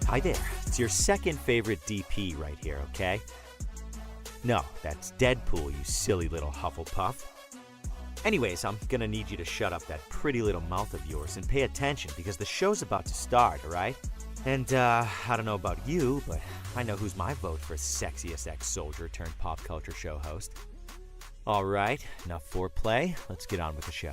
Hi there, it's your second favorite DP right here, okay? No, that's Deadpool, you silly little Hufflepuff. Anyways, I'm gonna need you to shut up that pretty little mouth of yours and pay attention because the show's about to start, alright? And, I don't know about you, but I know who's my vote for sexiest ex-soldier turned pop culture show host. Alright, enough foreplay, let's get on with the show.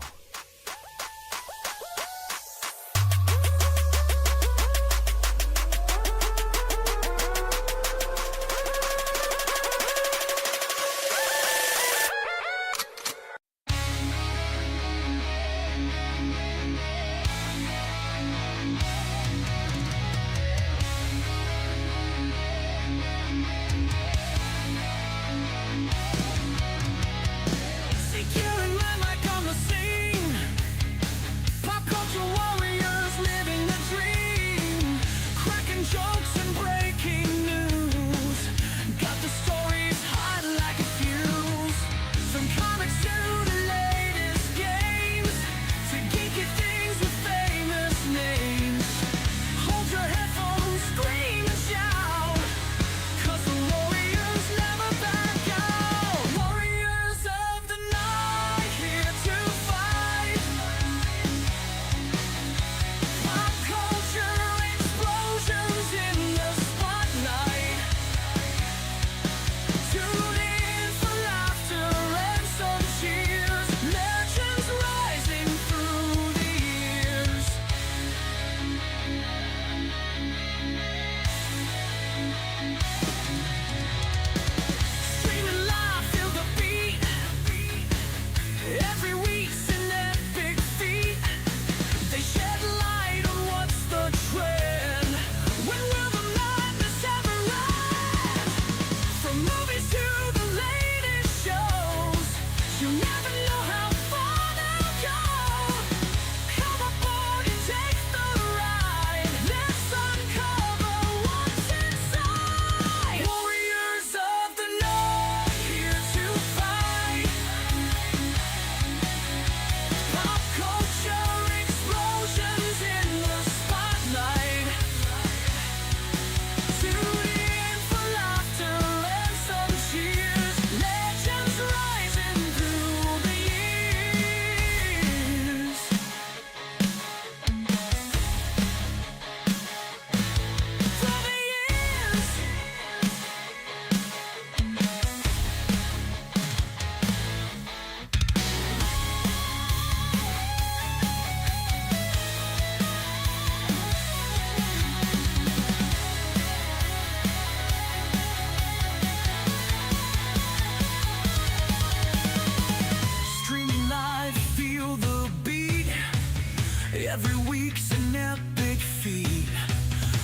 Every week's an epic feat.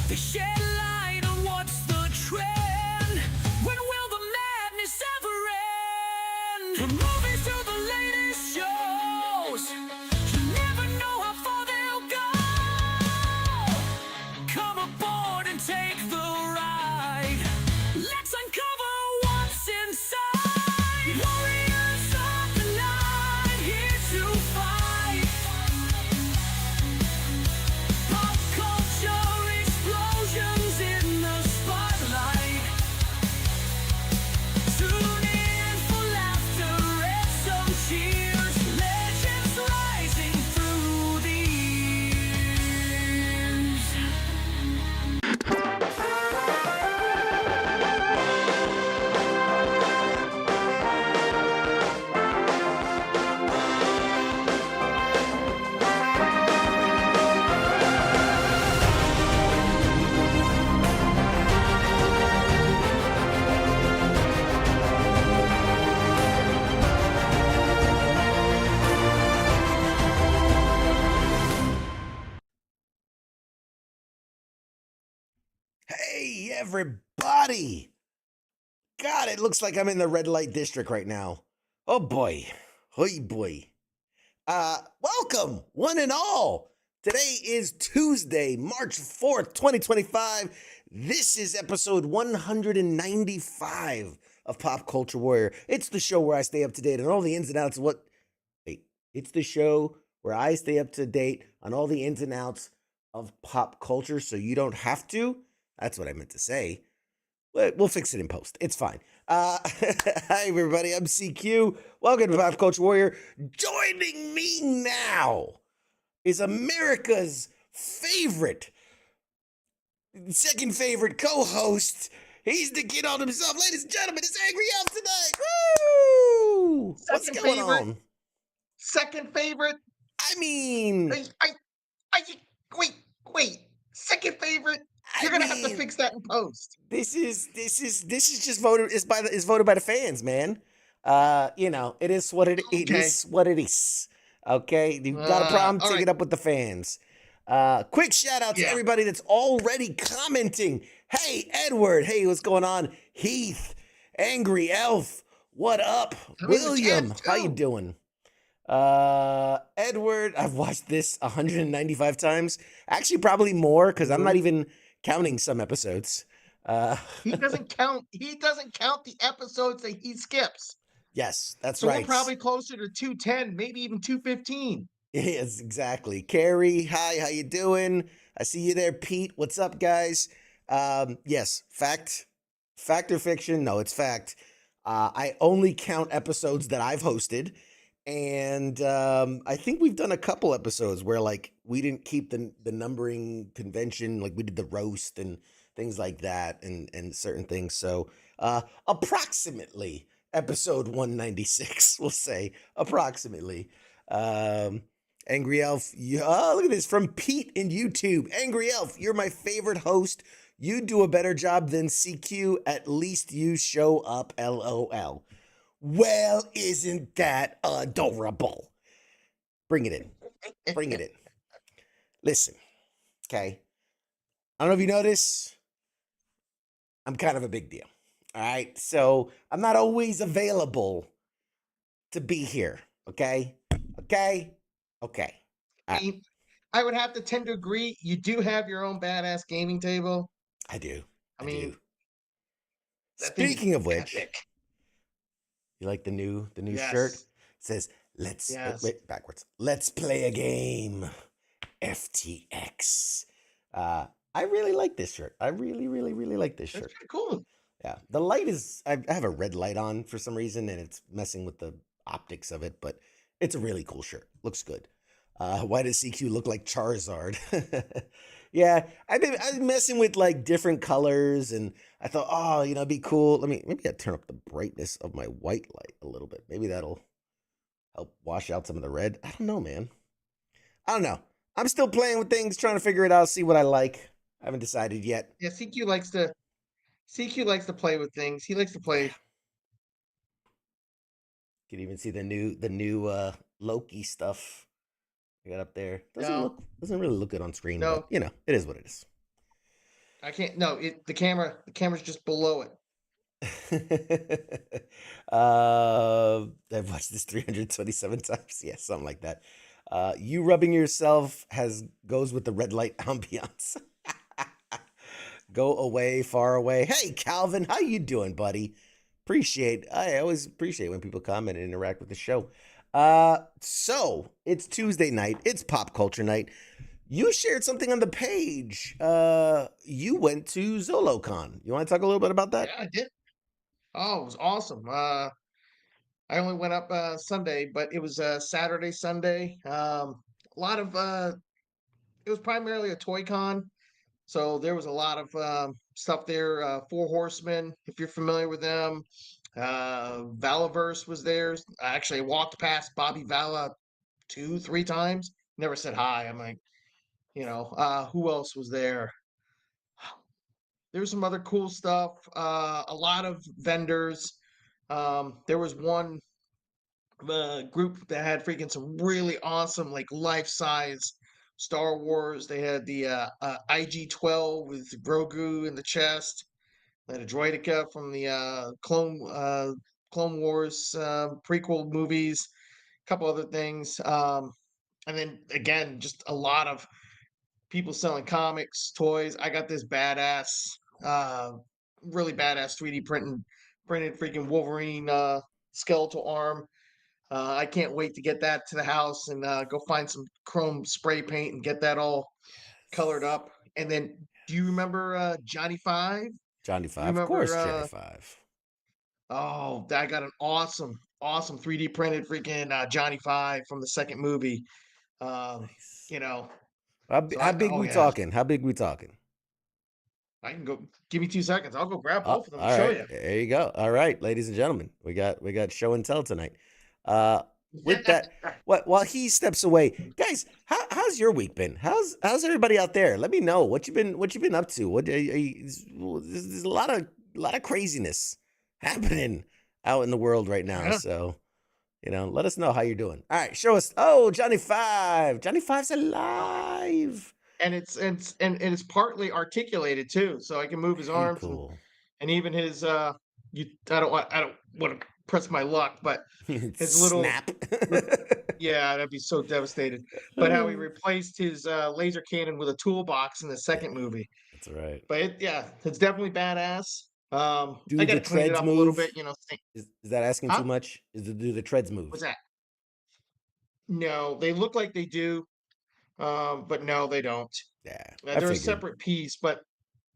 They shed light on what's the trend. When will the madness ever end? From movies to the latest shows, you never know how far they'll go. Come aboard and take the ride. Let's uncover what's inside. Warriors of the night, here to fight. Pop culture explosions in the spotlight. Tune in for laughter and some cheers. Legends rising through the years. Hey, everybody! God, it looks like I'm in the red light district right now. Oh boy. Hoy boy. Welcome, one and all. Today is Tuesday, March 4th, 2025. This is episode 195 of Pop Culture Warrior. It's the show where I stay up to date on all the ins and outs of what. Wait, it's the show where I stay up to date on all the ins and outs of pop culture so you don't have to. That's what I meant to say. We'll fix it in post. It's fine. Hi, everybody. I'm CQ. Welcome to Pop Culture Warrior. Joining me now is America's second favorite co-host. He's the kid on himself. Ladies and gentlemen, it's AngryElf tonight. Woo! What's going on? Second favorite. I mean, Wait. Second favorite. You're gonna have to fix that in post. This is just voted is voted by the fans, man. It is what it is. What it is. Okay, you've got a problem, take it up with the fans. Quick shout out to everybody that's already commenting. Hey, Edward. Hey, what's going on? Heath, AngryElf. What up? William, how you doing? Edward, I've watched this 195 times. Actually, probably more because I'm not even counting some episodes. He doesn't count the episodes that he skips. Yes, that's so right. We're probably closer to 210, maybe even 215. Yes, exactly. Carrie, hi, how you doing? I see you there. Pete, what's up, guys? Yes, fact or fiction? No, it's fact. I only count episodes that I've hosted. And I think we've done a couple episodes where like we didn't keep the numbering convention, like we did the roast and things like that and certain things. So approximately episode 196, we'll say approximately. AngryElf, look at this from Pete in YouTube. AngryElf, you're my favorite host. You do a better job than CQ. At least you show up. LOL. Well, isn't that adorable? Bring it in. Bring it in. Listen, okay? I don't know if you notice, I'm kind of a big deal, all right? So I'm not always available to be here, okay? Okay? I would have to tend to agree. You do have your own badass gaming table. I do. I mean, speaking of which... Epic. You like the new shirt? It says, wait, backwards. Let's play a game. FTX. I really like this shirt. I really, really, really like this shirt. That's pretty cool. Yeah. The light is, I have a red light on for some reason, and it's messing with the optics of it, but it's a really cool shirt. Looks good. Why does CQ look like Charizard? Yeah, I've been messing with like different colors, and I thought, it'd be cool. Maybe I turn up the brightness of my white light a little bit. Maybe that'll help wash out some of the red. I don't know, man. I don't know. I'm still playing with things, trying to figure it out, see what I like. I haven't decided yet. Yeah, CQ likes to play with things. He likes to play. You can even see the new Loki stuff. I got up there. Doesn't really look good on screen, but it is what it is. I can't. No, the camera's just below it. I've watched this 327 times. Yeah, something like that. You rubbing yourself goes with the red light ambiance. Go away, far away. Hey, Calvin, how you doing, buddy? I always appreciate when people comment and interact with the show. So it's Tuesday night. It's pop culture night. You shared something on the page. You went to ZoloCon. You want to talk a little bit about that? Yeah, I did. Oh, it was awesome. I only went up Sunday, but it was Saturday, Sunday. A lot of it was primarily a toy con, so there was a lot of stuff there. Four Horsemen, if you're familiar with them. Valaverse was there. I actually walked past Bobby Vala 2-3 times. Never said hi. I'm like, who else was there? There was some other cool stuff. A lot of vendors. There was one group that had freaking some really awesome, like life-size Star Wars. They had the IG-12 with Grogu in the chest. I had a droideka from the Clone Wars prequel movies, a couple other things. And then again, just a lot of people selling comics, toys. I got this badass, uh, really badass 3D printed freaking Wolverine skeletal arm. I can't wait to get that to the house and go find some chrome spray paint and get that all colored up. And then, do you remember Johnny Five? Johnny You Five, of remember? course, Johnny Five. Oh, I got an awesome 3D printed freaking Johnny Five from the second movie. Um, Nice. you know, so How I big oh we yeah, talking? How big we talking? I can go. Give me 2 seconds. I'll go grab both of them and All show right, you. there you go. All right, ladies and gentlemen, we got show and tell tonight. Uh, with that, what while he steps away, guys, how's your week been? How's everybody out there? Let me know what you've been up to. What there's a lot of craziness happening out in the world right now. Yeah. So let us know how you're doing. All right, show us. Oh, Johnny Five. Johnny Five's alive. And it's partly articulated too, so I can move his Very arms cool. and even his you I don't want to press my luck, but his little Snap. yeah, that'd be so devastated. But how he replaced his laser cannon with a toolbox in the Yeah, second movie. that's right. But yeah, it's definitely badass. I Do got the to clean it treads up a little move? bit, you know. Is that asking too Huh? much? Is to do the treads move? What's that? No, they look like they do, but no, they don't. Yeah, I They're a figured. separate piece, but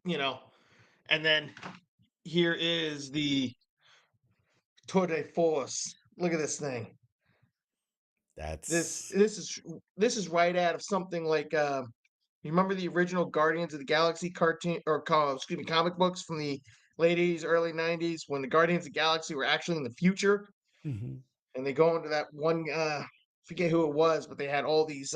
you know. And then here is the tour de force. Look at this thing. This That's this is this is right out of something like you remember the original Guardians of the Galaxy cartoon or excuse me, comic books from the late 80s, early 90s when the Guardians of the Galaxy were actually in the future Mhm. and they go into that one forget who it was, but they had all these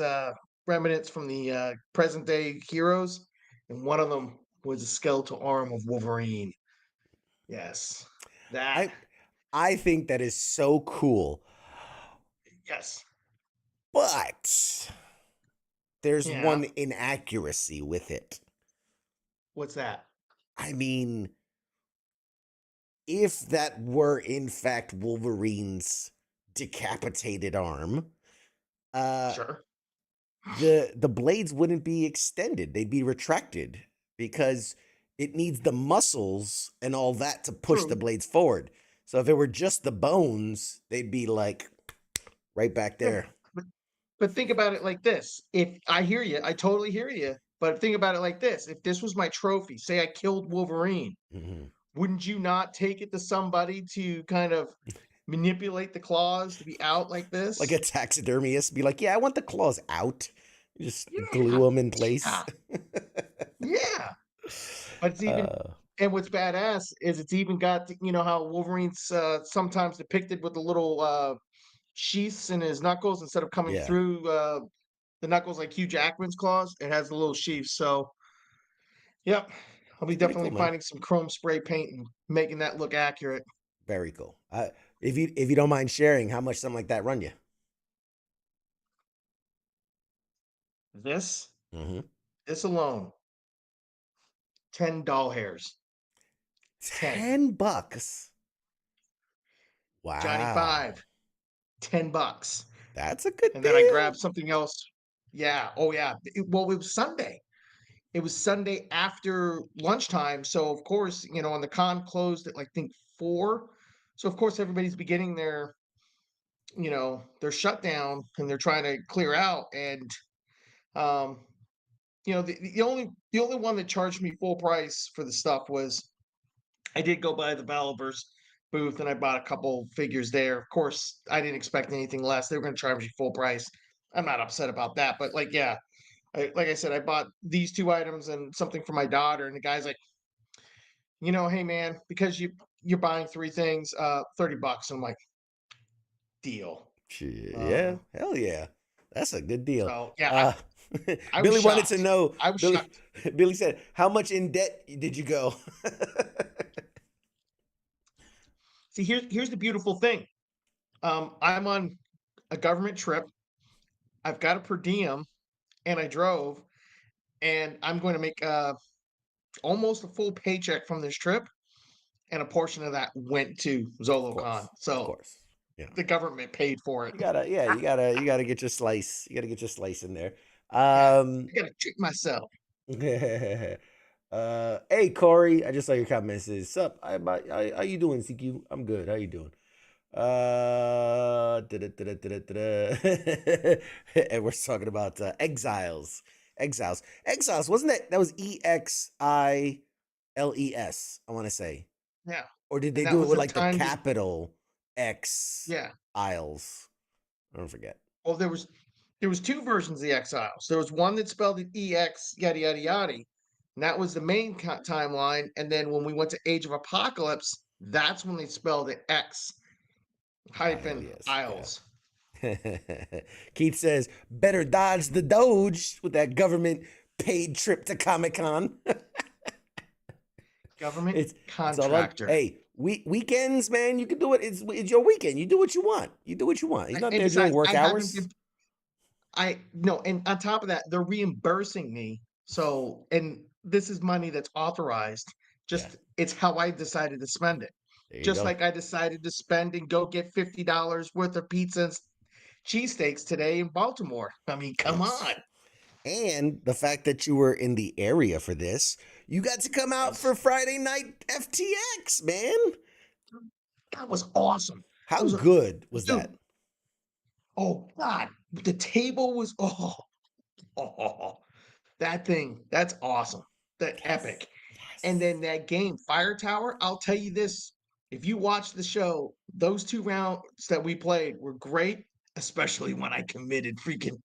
remnants from the present day heroes and one of them was a skeletal arm of Wolverine. Yes. That. I I think that is so cool, Yes. but there's Yeah. one inaccuracy with it. What's that? I mean, if that were in fact Wolverine's decapitated arm, uh Sure. the blades wouldn't be extended, they'd be retracted because it needs the muscles and all that to push the True. blades forward. So if it were just the bones, they'd be like right back Yeah, there. but think about it like this. If I hear you, I totally hear you. But think about it like this. If this was my trophy, say I killed Wolverine, Mhm. wouldn't you not take it to somebody to kind of manipulate the claws to be out like Like a this? taxidermist be like, yeah, I want the claws out. You just glue Yeah. them in place. Yeah. Yeah. But it's even uh, and what's badass is it's even got you know how Wolverine's sometimes depicted with the little sheaths in his knuckles instead of coming yeah, through the knuckles like Hugh Jackman's claws. It has the little sheaths. So, yep, I'll be it's pretty cool, definitely man. finding some chrome spray paint and making that look accurate. Very cool. If you don't mind sharing, how much something like that run you? This, Mm-hmm. this alone, 10 doll hairs. 10. $10. Johnny Wow, Five, $10. that's a good And then I deal. grabbed something else. Yeah. Oh, yeah. Well, it was Sunday. It was Sunday after lunchtime. So, of course, you know, and the con closed at like, I think 4. So, of course, everybody's beginning their, you know, their shutdown and they're trying to clear out. And, um, you know, the only one that charged me full price for the stuff was I did go by the Balivers booth and I bought a couple figures there. Of course, I didn't expect anything less. They were going to charge me full price. I'm not upset about that, but like, yeah, like I said, I bought these 2 items and something for my daughter, and the guy's like, you know, hey man, because you're buying 3 things, $30. And I'm like, deal. Shit, yeah, Um, hell yeah, that's a good deal. so yeah, Uh, I was Billy wanted to shocked. know. I was Billy, shocked. Billy said, "How much in debt did you go?" See, here's the beautiful thing. I'm on a government trip. I've got a per diem, and I drove, and I'm going to make almost a full paycheck from this trip. and a portion of that went to Of Zolocon. course. Of So course. Yeah. the government paid for it. You gotta get your slice. You gotta get your slice in there. Yeah, Um, I gotta treat myself. hey Corey, I just saw your comment. It says, "Sup? How you doing, CQ? I'm good. How you doing?" And we're talking about exiles. Wasn't that was EXILES? I want to say, Yeah, or did and they that do it was with the like the time that capital X yeah. Isles? I don't forget. Well, there was two versions of the Exiles. There was one that spelled it EX yada yada yada, and that was the main timeline. And then when we went to Age of Apocalypse, that's when they spelled it X hyphen Yes, yeah. Isles. Keith says, better dodge the Doge with that government paid trip to Comic Con. Government It's all about, contractor. hey, weekends, man. You can do it. It's your weekend. You do what you want. You do what you want. He's not And there during besides, work I haven't hours. been. I no, and on top of that, they're reimbursing me. So, and this is money that's authorized. Yeah, Just it's how I decided to spend it. there you Just go. like I decided to spend and go get $50 worth of pizza and cheesesteaks today in Baltimore. I mean, come on. Yes. And the fact that you were in the area for this, you got to come out Yes. for Friday night FTX, man. That was awesome. It How was a good was dude. that? Oh God, the table was oh, that thing. That's awesome. That Yes. epic. And Yes. then that game, Fire Tower, I'll tell you this. If you watch the show, those 2 rounds that we played were great, especially when I committed freaking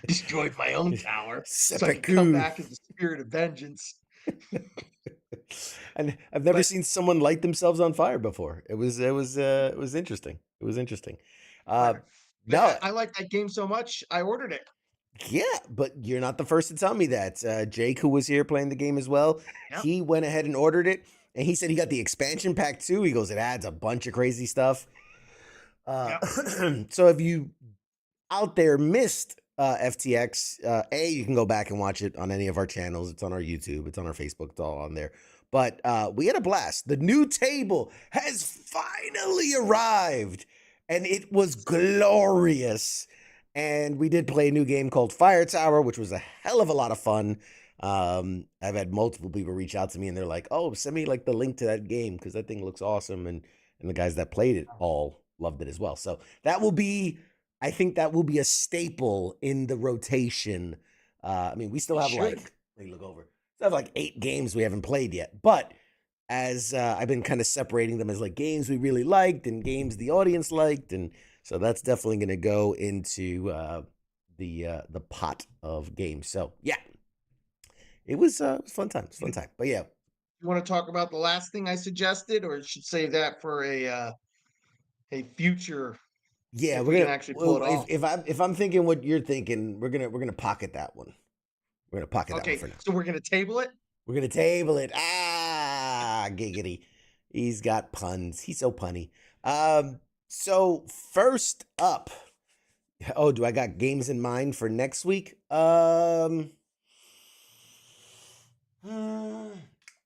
destroyed my own tower so I could come Seppuku. back as the spirit of vengeance. And I've never But seen someone light themselves on fire before. It was interesting. It was interesting. but Uh no, I like that game so much, I ordered it. yeah, but you're not the first to tell me that. Jake, who was here playing the game as well, Yep. he went ahead and ordered it, and he said he got the expansion pack too. He goes, it adds a bunch of crazy stuff. Uh, Yep. so if you out there missed FTX, you can go back and watch it on any of our channels. It's on our YouTube, it's on our Facebook, it's all on there. But we had a blast. The new table has finally arrived, and it was glorious. And we did play a new game called Fire Tower, which was a hell of a lot of fun. I've had multiple people reach out to me, and they're like, "Oh, send me like the link to that game because that thing looks awesome." And the guys that played it all loved it as well. So that will be, I think that will be a staple in the rotation. I mean, we still It have should. like, let me look over. We have like 8 games we haven't played yet. But as I've been kind of separating them as like games we really liked and games the audience liked, and so that's definitely going to go into the pot of games. So yeah, it was a fun time. It's a fun time. But yeah, You want to talk about the last thing I suggested, or should save that for a future yeah, if we we're can gonna. actually pull Well, it off? if I'm thinking what you're thinking, we're gonna pocket that one. We're gonna pocket that one Okay, for now. so we're gonna table it. We're gonna table it. Giggity. He's got puns. He's so punny. So first up. Oh, do I got games in mind for next week?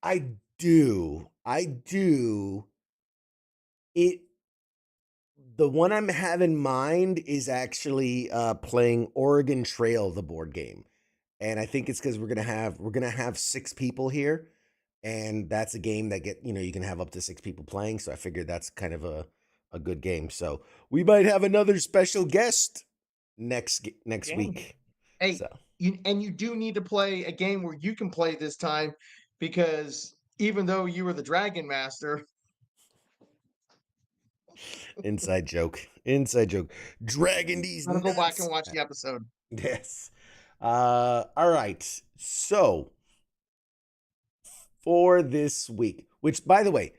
I do. I do. It the one I'm have in mind is actually playing Oregon Trail, the board game. And I think it's because we're gonna have 6 people here, and that's a game that you can have up to 6 people playing. So I figured that's kind of a good game. So we might have another special guest next Game. week. Hey, So you do need to play a game where you can play this time, because even though you were the Dragon Master, inside joke, inside joke. Dragging these I'm gonna go back nuts. and watch the episode. Yes. All right. So for this week, which by the way,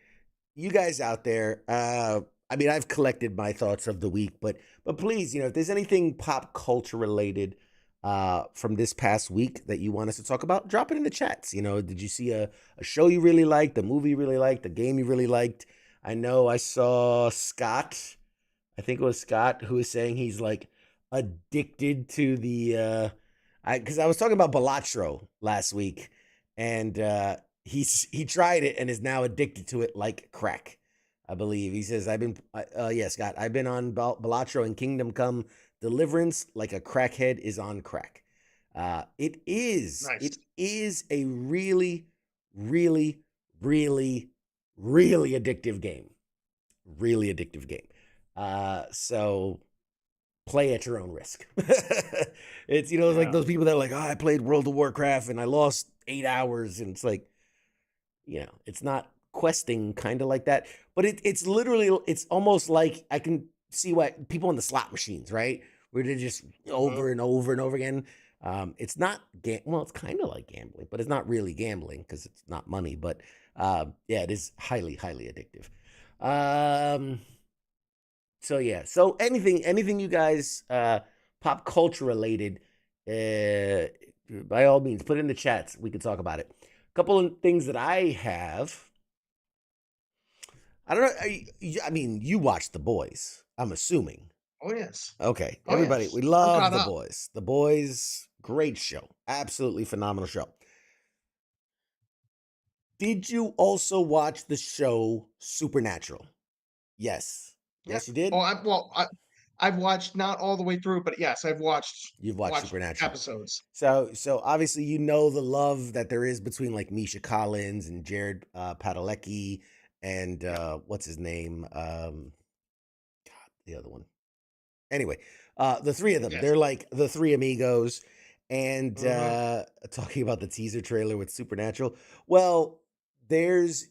you guys out there, I mean, I've collected my thoughts of the week, but please, if there's anything pop culture related from this past week that you want us to talk about, drop it in the chats. Did you see a show you really liked, a movie you really liked, a game you really liked? I know I saw Scott, I think it was Scott, who was saying he's like addicted to the because I was talking about Balatro last week, and he tried it and is now addicted to it like crack. I believe he says yeah, Scott, I've been on Balatro and Kingdom Come Deliverance like a crackhead is on crack. It Nice. is a really, really, really, really addictive game. Really addictive game. So play at your own risk. It's it's like Yeah. those people that are like, oh, I played World of Warcraft and I lost 8 hours, and it's like, it's not questing kind of like that, but it's literally, it's almost like I can see why people on the slot machines, right, where they're just Mhm. over and over and over again. It's not well, it's kind of like gambling, but it's not really gambling because it's not money. But yeah, it is highly, highly addictive. Um, so yeah, so anything you guys pop culture related, uh, by all means, put it in the chats. We can talk about it. A couple of things that I have. I don't know. I mean, you watched The Boys, I'm assuming. Oh yes. Okay, Oh everybody, yes. we I'm love caught The up. Boys. The Boys, great show, absolutely phenomenal show. Did you also watch the show Supernatural? Yes, Yep. yes, you Oh, did. I've watched not all the way through, but yes, I've You've watched watched Supernatural. episodes. So obviously you know the love that there is between like Misha Collins and Jared Padalecki and Yep. what's his name? God, the other one. Anyway, the three of them, Yes. they're like the three amigos. And Hmm. talking about the teaser trailer with Supernatural, well, there's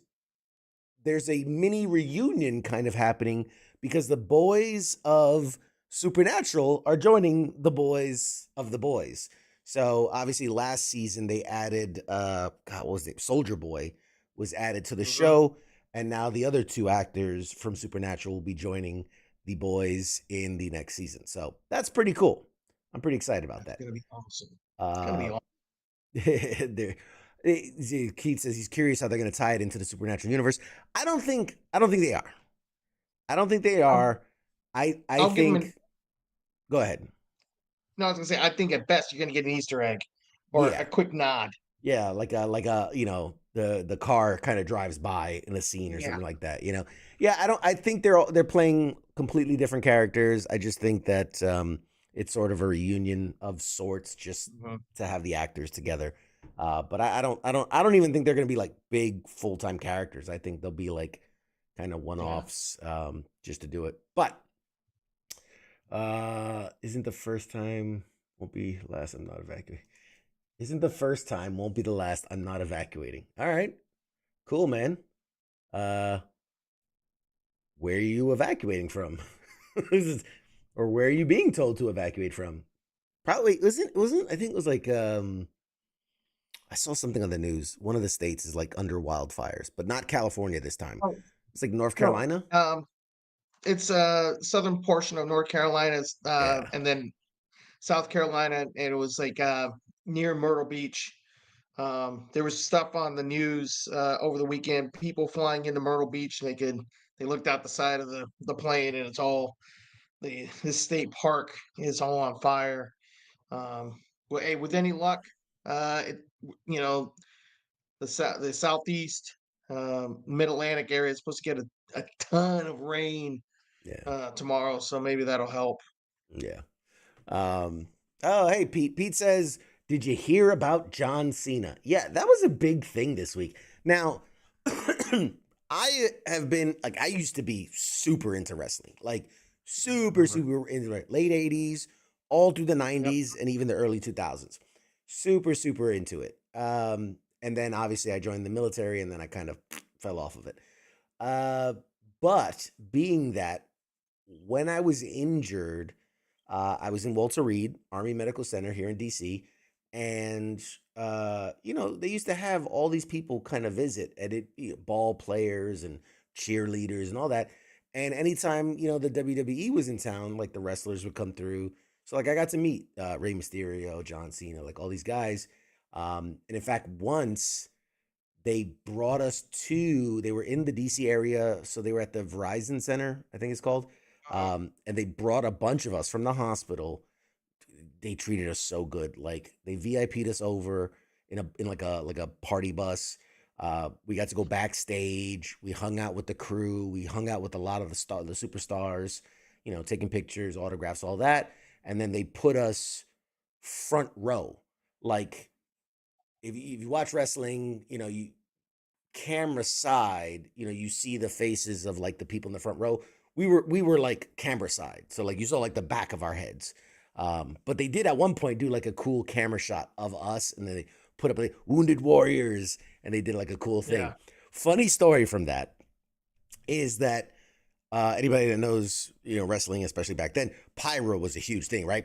there's a mini reunion kind of happening because the boys of Supernatural are joining the boys of the boys. So obviously last season they added God, what was it? Soldier Boy was added to the Hmm. show, and now the other two actors from Supernatural will be joining the boys in the next season. So that's pretty cool. I'm pretty excited about That's that. gonna be awesome. It's gonna be Uh awesome. there Keith says he's curious how they're going to tie it into the supernatural universe. I don't think they are. I don't think they I'll, are. I I'll give them an. think go ahead. No, I was gonna say I think at best you're gonna get an Easter egg or Yeah. a quick nod. Yeah, like a the car kind of drives by in a scene or Yeah. something like that. Yeah, I think they're playing completely different characters. I just think that it's sort of a reunion of sorts just Mhm. to have the actors together. But I don't even think they're going to be like big full-time characters. I think they'll be like kind of Yeah. one-offs just to do it. But isn't the first time won't be last I'm not evacuating. Isn't the first time won't be the last I'm not evacuating. All right. Cool, man. Uh where are you evacuating from? Or where are you being told to evacuate from? Probably wasn't I think it was like I saw something on the news. One of the states is like under wildfires, but not California this time. Oh It's like North no. Carolina. It's a southern portion of North Carolina, Yeah. and then South Carolina, and it was like near Myrtle Beach. There was stuff on the news over the weekend. People flying into Myrtle Beach, and they looked out the side of the plane, and it's all the state park is all on fire. Well, hey, with any luck, you know the southeast, mid Atlantic area is supposed to get a ton of rain Yeah. tomorrow, so maybe that'll help. Yeah. Oh, hey, Pete. Pete says, did you hear about John Cena? Yeah, that was a big thing this week. Now, I have been like, I used to be super into wrestling, like super, Mhm. super into it. Late 80s, all through the Yep. 90s, and even the early 2000s. Super, super into it. And then obviously I joined the military and then I kind of fell off of it. Uh, but being that when I was injured, I was in Walter Reed Army Medical Center here in DC, and they used to have all these people kind of visit at it, ball players and cheerleaders and all that. And anytime the WWE was in town, like the wrestlers would come through. So like I got to meet Rey Mysterio, John Cena, like all these guys. And in fact, once they brought us to they were in the DC area, so they were at the Verizon Center, I think it's called. Mhm. And they brought a bunch of us from the hospital. They treated us so good. Like they VIP'd us over in like a party bus. We got to go backstage. We hung out with the crew. We hung out with a lot of the superstars, taking pictures, autographs, all that. And then they put us front row. Like if you watch wrestling, you camera side, you see the faces of like the people in the front row. We were like camera side. So like you saw like the back of our heads. But they did at one point do like a cool camera shot of us, and then they put up like Wounded Warriors, and they did like a cool thing. Yeah. Funny story from that is that anybody that knows, wrestling, especially back then, pyro was a huge thing, right?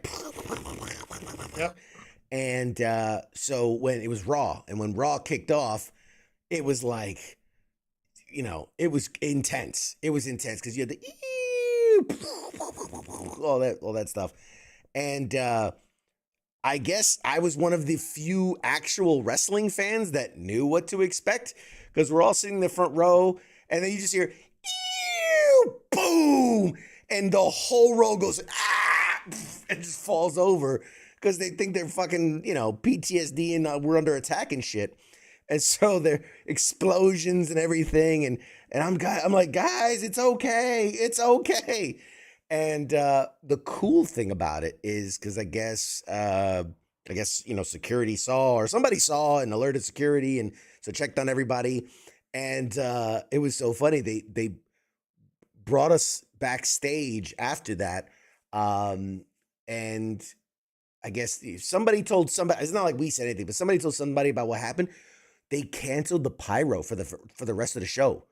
Yep. And so when it was Raw, and when Raw kicked off, it was like, it was intense. It was intense because you had the all that stuff. And I guess I was one of the few actual wrestling fans that knew what to expect, because we're all sitting in the front row, and then you just hear, boom, and the whole row goes, and just falls over because they think they're fucking, PTSD and we're under attack and shit. And so there explosions and everything, and I'm like, guys, it's okay, it's okay. And the cool thing about it is, because I guess security saw, or somebody saw and alerted security, and so checked on everybody. And it was so funny. They brought us backstage after that, and I guess somebody told somebody. It's not like we said anything, but somebody told somebody about what happened. They canceled the pyro for the rest of the show.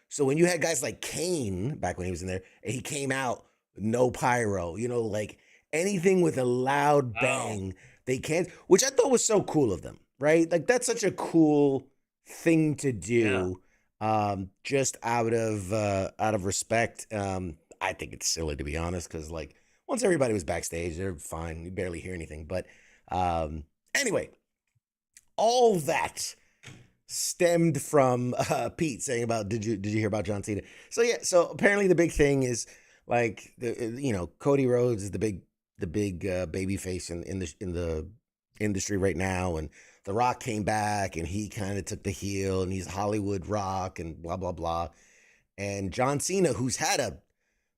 So when you had guys like Kane back when he was in there, and he came out, no pyro, like anything with a loud bang, they can't, which I thought was so cool of them, right? Like that's such a cool thing to do, just out of respect. I think it's silly, to be honest, because like once everybody was backstage, they're fine. You barely hear anything. But anyway, all that stemmed from Pete saying about, did you hear about John Cena? So yeah, so apparently the big thing is, like, Cody Rhodes is the big baby face in the industry right now, and The Rock came back and he kind of took the heel, and he's Hollywood Rock and blah blah blah. And John Cena, who's had a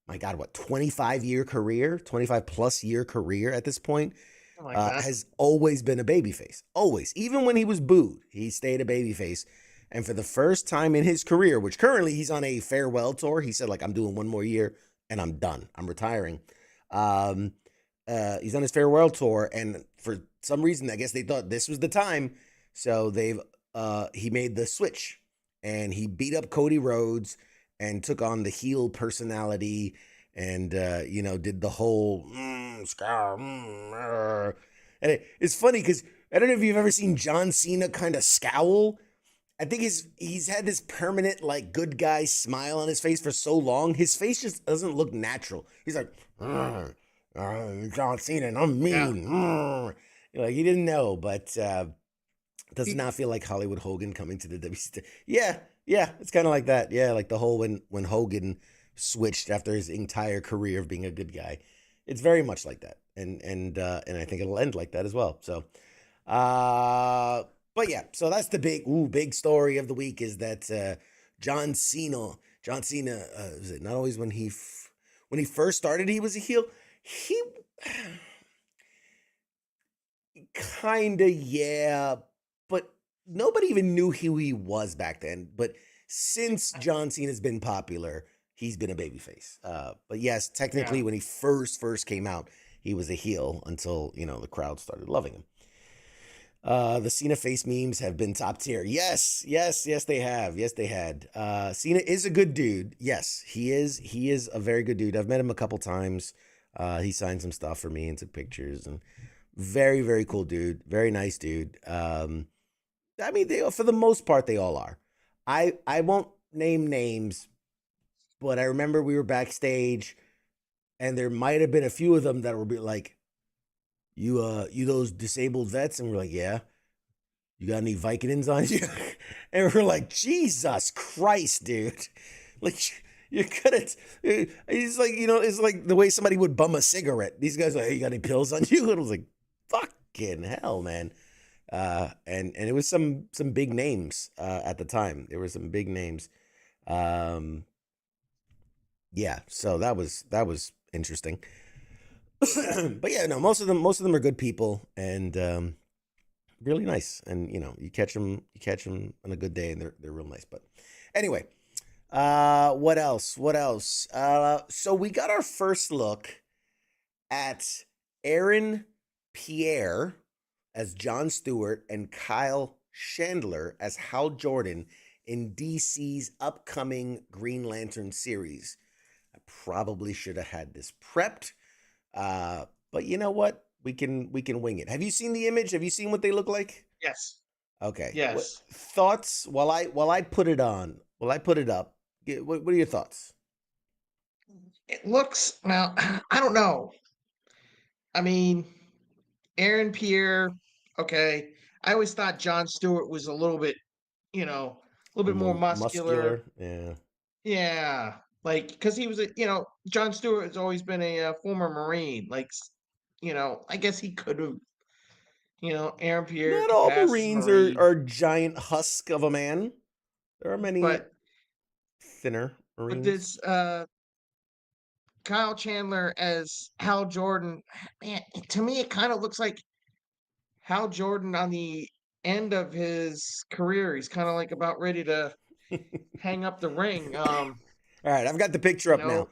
25-year career, 25+ year career at this point, has always been a babyface. Always, even when he was booed, he stayed a babyface. And for the first time in his career, which currently he's on a farewell tour, he said, like, I'm doing one more year and I'm done. I'm retiring. He's on his farewell tour, and for some reason, I guess they thought this was the time. So he made the switch, and he beat up Cody Rhodes and took on the heel personality, and did the whole scar. And it's funny because I don't know if you've ever seen John Cena kind of scowl. I think he's had this permanent, like, good guy smile on his face for so long. His face just doesn't look natural. He's like, John Cena, and I'm mean. Yeah. Like, he didn't know, but does not feel like Hollywood Hogan coming to the WC. Yeah, it's kind of like that. Yeah, like the whole when Hogan switched after his entire career of being a good guy. It's very much like that, and I think it'll end like that as well. So, but yeah, so that's the big story of the week, is that John Cena, was it not always when he first started, he was a heel? He kinda, yeah, but nobody even knew who he was back then. But since John Cena's been popular, he's been a babyface. But yes, technically, when he first came out, he was a heel until, the crowd started loving him. The Cena face memes have been top tier. Yes, they have. Yes, they had. Cena is a good dude. Yes, he is a very good dude. I've met him a couple times. He signed some stuff for me and took pictures, and very, very cool dude. Very nice dude. I mean, for the most part, they all are. I won't name names, but I remember we were backstage, and there might have been a few of them that were like, you those disabled vets? And we're like, yeah. You got any Vicodins on you? And we're like, Jesus Christ, dude. Like, you're gonna, it's like, it's like the way somebody would bum a cigarette. These guys are like, hey, you got any pills on you? And I was like, fucking hell, man. And it was some big names at the time. There were some big names. Um, yeah, so that was interesting. But yeah, no, most of them are good people and really nice. And you catch them on a good day, and they're real nice. But anyway, what else? What else? So we got our first look at Aaron Pierre as John Stewart and Kyle Chandler as Hal Jordan in DC's upcoming Green Lantern series. I probably should have had this prepped, but you know what? We can wing it. Have you seen the image? Have you seen what they look like? Yes. Okay. What Yes. thoughts while I put it on? While I put it up, what are your thoughts? It looks now, I don't know. I mean, Aaron Pierre, okay. I always thought John Stewart was a little bit, a little A bit little more more muscular. muscular. Yeah. Yeah. Like, because he was John Stewart has always been a former Marine. Like, I guess he could have, Aaron Pierre Not could all pass as Marines are Marine. are giant husk of a man. There are many But, thinner but Marines. this, Kyle Chandler as Hal Jordan, man, to me, it kind of looks like Hal Jordan on the end of his career. He's kind of like about ready to hang up the ring. All right, I've got the picture You up now.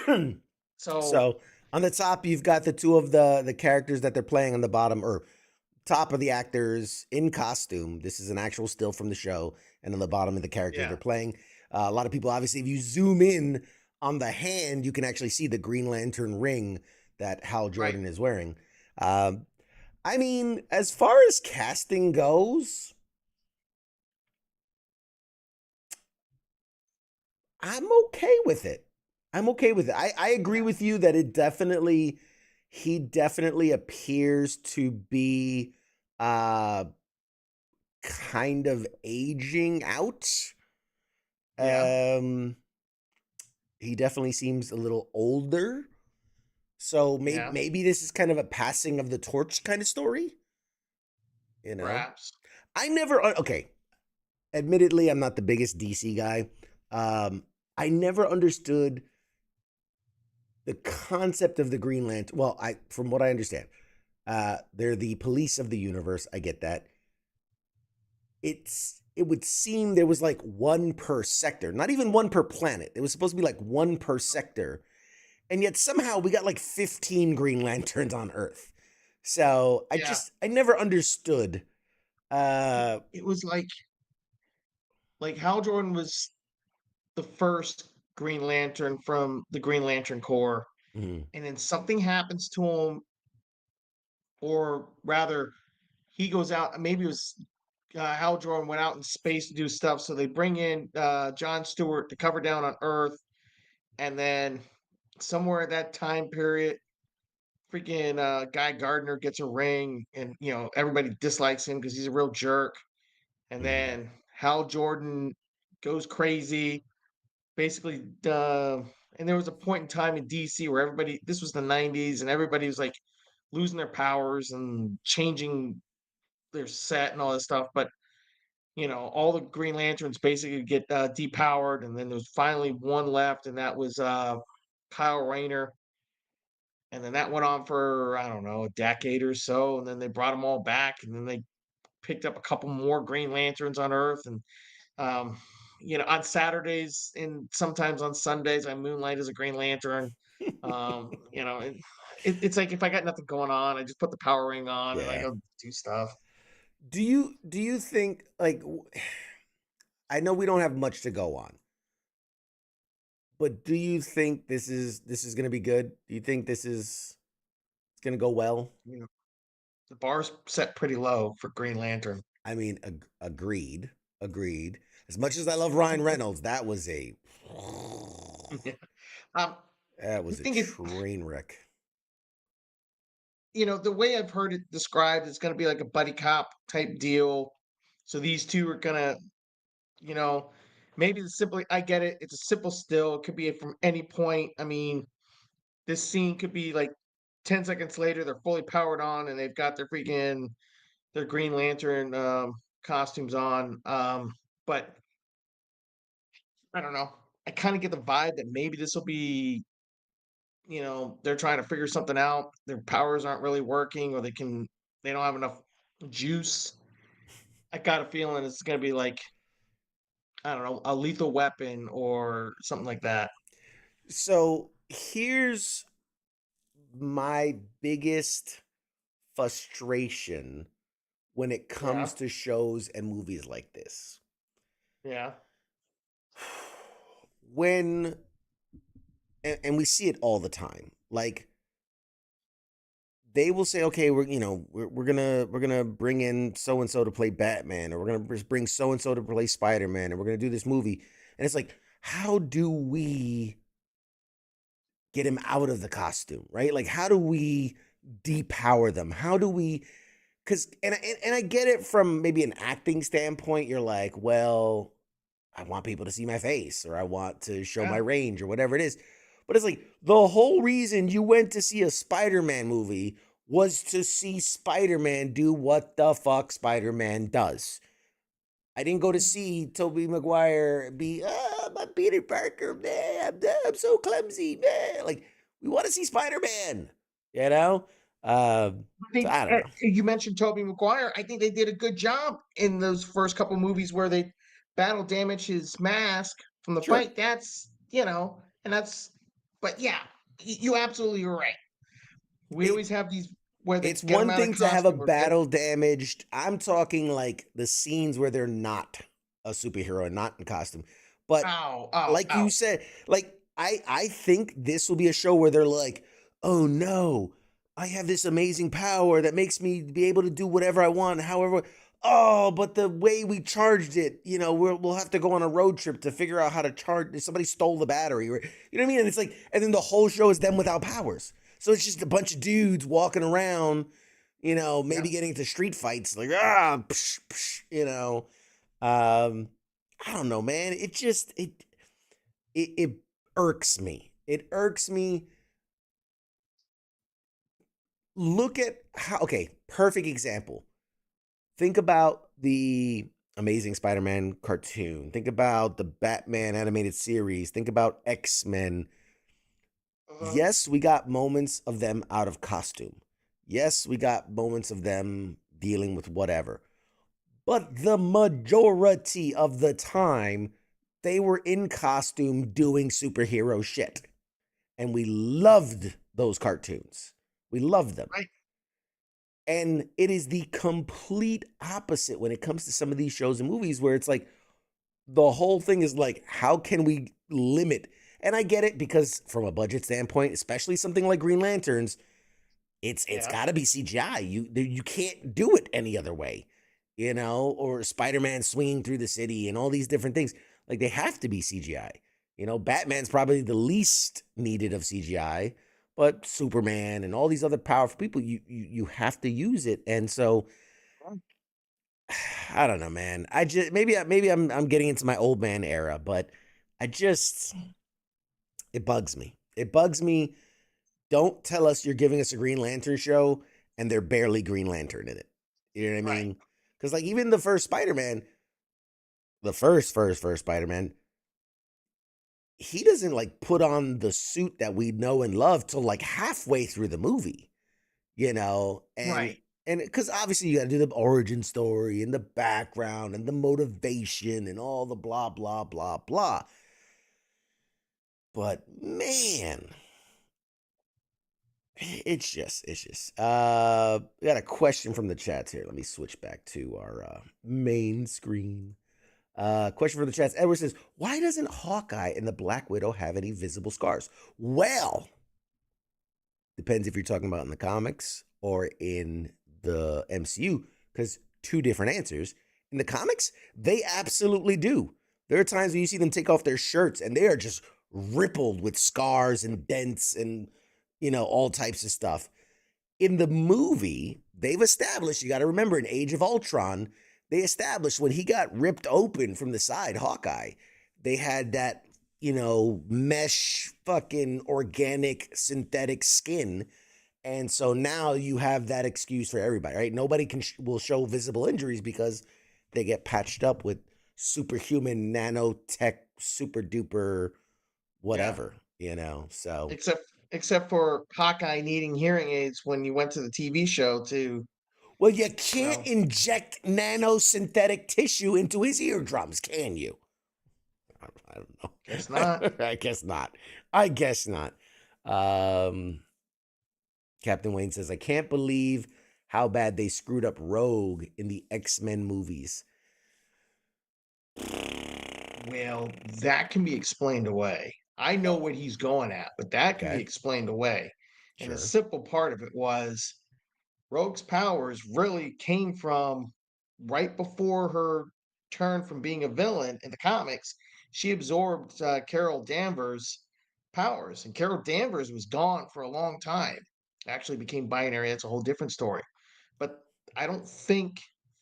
know, so So on the top, you've got the two of the characters that they're playing on the bottom or top of the actors in costume. This is an actual still from the show, and on the bottom of the characters yeah, they're playing. A lot of people, obviously, if you zoom in on the hand, you can actually see the Green Lantern ring that Hal right. Jordan is wearing. Um, I mean, as far as casting goes, I'm okay with it. I'm okay with it. I agree Yeah, with you that he definitely appears to be uh kind of aging out. yeah, Um he definitely seems a little older. So maybe yeah. maybe this is kind of a passing of the torch kind of story, you know. Perhaps. I never okay, admittedly I'm not the biggest DC guy. I never understood the concept of the Green Lantern. Well, I from what I understand, they're the police of the universe. I get that. It would seem there was like one per sector, not even one per planet. It was supposed to be like one per sector, and yet somehow we got like 15 Green Lanterns on Earth. So Yeah, I never understood. Uh, it was like Hal Jordan was the first Green Lantern from the Green Lantern Corps, mhm, and then something happens to him, or rather, he goes out. Maybe it was Hal Jordan went out in space to do stuff, so they bring in John Stewart to cover down on Earth, and then somewhere at that time period, freaking Guy Gardner gets a ring, and everybody dislikes him because he's a real jerk. And mhm. then Hal Jordan goes crazy, basically. And there was a point in time in DC where everybody, this was the '90s, and everybody was like losing their powers and changing their set and all this stuff. But all the Green Lanterns basically get depowered, and then there's finally one left, and that was Kyle Rayner. And then that went on for, I don't know, a decade or so, and then they brought them all back, and then they picked up a couple more Green Lanterns on Earth, and, um, on Saturdays and sometimes on Sundays, I moonlight as a Green Lantern. It's like if I got nothing going on, I just put the power ring on and I Yeah. go do stuff. Do you think like I know we don't have much to go on, but do you think this is going to be good? Do you think this is it's going to go well? You know, the bar's set pretty low for Green Lantern. I mean, agreed, agreed. As much as I love Ryan Reynolds, um, that I was a think it, train wreck. the way I've heard it described, it's going to be like a buddy cop type deal. So these two are gonna, you know, maybe the simply, I get it. It's a simple still. It could be from any point. I mean, this scene could be like 10 seconds later, they're fully powered on and they've got their their Green Lantern costumes on. But I don't know. I kind of get the vibe that maybe this will be, they're trying to figure something out. Their powers aren't really working, or they don't have enough juice. I got a feeling it's gonna be like, I don't know, a lethal weapon or something like that. So here's my biggest frustration when it Yeah, comes to shows and movies like this. yeah, When and we see it all the time. Like they will say, okay, we're gonna bring in so and so to play Batman, or we're gonna bring so and so to play Spider Man, and we're gonna do this movie. And it's like, how do we get him out of the costume, right? Like, how do we depower them? How do we? Because and I get it from maybe an acting standpoint. You're like, well, I want people to see my face, or I want to show my yeah. range, or whatever it is. But it's like the whole reason you went to see a Spider-Man movie was to see Spider-Man do what the fuck Spider-Man does. I didn't go to see Tobey Maguire be, my Peter Parker, man. I'm so clumsy, man. Like, we want to see Spider-Man, you know? So I don't know. You mentioned Tobey Maguire. I think they did a good job in those first couple movies where they battle damage his mask from the Sure. fight. And that's, but yeah, you absolutely are right. We It, always have these where they it's get him one out of thing to have a costume or get. battle damaged. I'm talking like the scenes where they're not a superhero and not in costume. But Ow, ow, like you ow. said, like I think this will be a show where they're like, oh no, I have this amazing power that makes me be able to do whatever I want, however. Oh, but the way we charged it, we'll have to go on a road trip to figure out how to charge. Somebody stole the battery, or you know what I mean? And it's like, and then the whole show is them without powers. So it's just a bunch of dudes walking around, Yeah, maybe getting into street fights, like psh, psh, Um, I don't know, man. It irks me. It irks me. Look at how. Okay, perfect example. Think about the Amazing Spider-Man cartoon. Think about the Batman animated series. Think about X-Men. uh-huh, Yes, we got moments of them out of costume. Yes, we got moments of them dealing with whatever. But the majority of the time, they were in costume doing superhero shit. And we loved those cartoons. We loved them. right. And it is the complete opposite when it comes to some of these shows and movies where it's like the whole thing is like, how can we limit? And I get it because from a budget standpoint, especially something like Green Lanterns, it's Yeah, got to be CGI. You can't do it any other way, or Spider-Man swinging through the city and all these different things. Like they have to be CGI. Batman's probably the least needed of CGI, but Superman and all these other powerful people, you have to use it. And so I don't know, man. I just maybe I'm getting into my old man era, but I just it bugs me. It bugs me. Don't tell us you're giving us a Green Lantern show and they're barely Green Lantern in it. You know what I right. mean? Because like even the first Spider-Man, the first Spider-Man, he doesn't like put on the suit that we know and love till like halfway through the movie, and Right. because obviously you got to do the origin story and the background and the motivation and all the blah blah blah blah. But man, it's just we got a question from the chats here. Let me switch back to our main screen. Question from the chats. Edward says, why doesn't Hawkeye and the Black Widow have any visible scars? Well, depends if you're talking about in the comics or in the MCU, because two different answers. In the comics, they absolutely do. There are times when you see them take off their shirts and they are just rippled with scars and dents and, all types of stuff. In the movie, they've established, you got to remember, in Age of Ultron, they established when he got ripped open from the side, Hawkeye, they had that, mesh fucking organic synthetic skin. And so now you have that excuse for everybody, right? Nobody will show visible injuries because they get patched up with superhuman nanotech, super duper, Yeah. whatever, you know. So, Except for Hawkeye needing hearing aids when you went to the TV show to, well, you you can't know, inject nanosynthetic tissue into his eardrums, can you? I don't guess not. know. I guess not. I guess not. Um, Captain Wayne says, I can't believe how bad they screwed up Rogue in the X-Men movies. Well, that can be explained away. I know Oh, what he's going at, but that can be okay. explained away. And the Sure. simple part of it was Rogue's powers really came from right before her turn from being a villain in the comics. She absorbed Carol Danvers' powers, and Carol Danvers was gone for a long time. Actually, became binary. That's a whole different story. But I don't think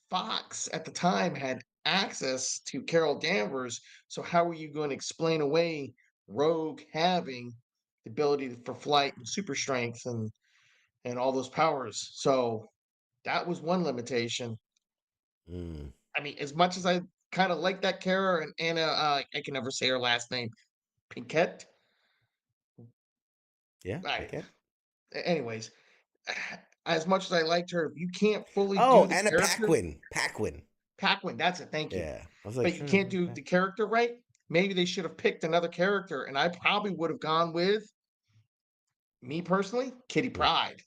Fox at the time had access to Carol Danvers. So how are you going to explain away Rogue having the ability for flight and super strength and all those powers? So that was one limitation. Mm. I mean, as much as I kind of like that character and Anna, I can never say her last name, Pinkett. Yeah, I I, get. anyways, as much as I liked her, you can't fully Oh, do the Anna character. Paquin. Paquin. Paquin, that's it. Thank you. Yeah. I was like, But you can't do the character right. Maybe they should have picked another character, and I probably would have gone with me personally, Kitty Mm. Pryde.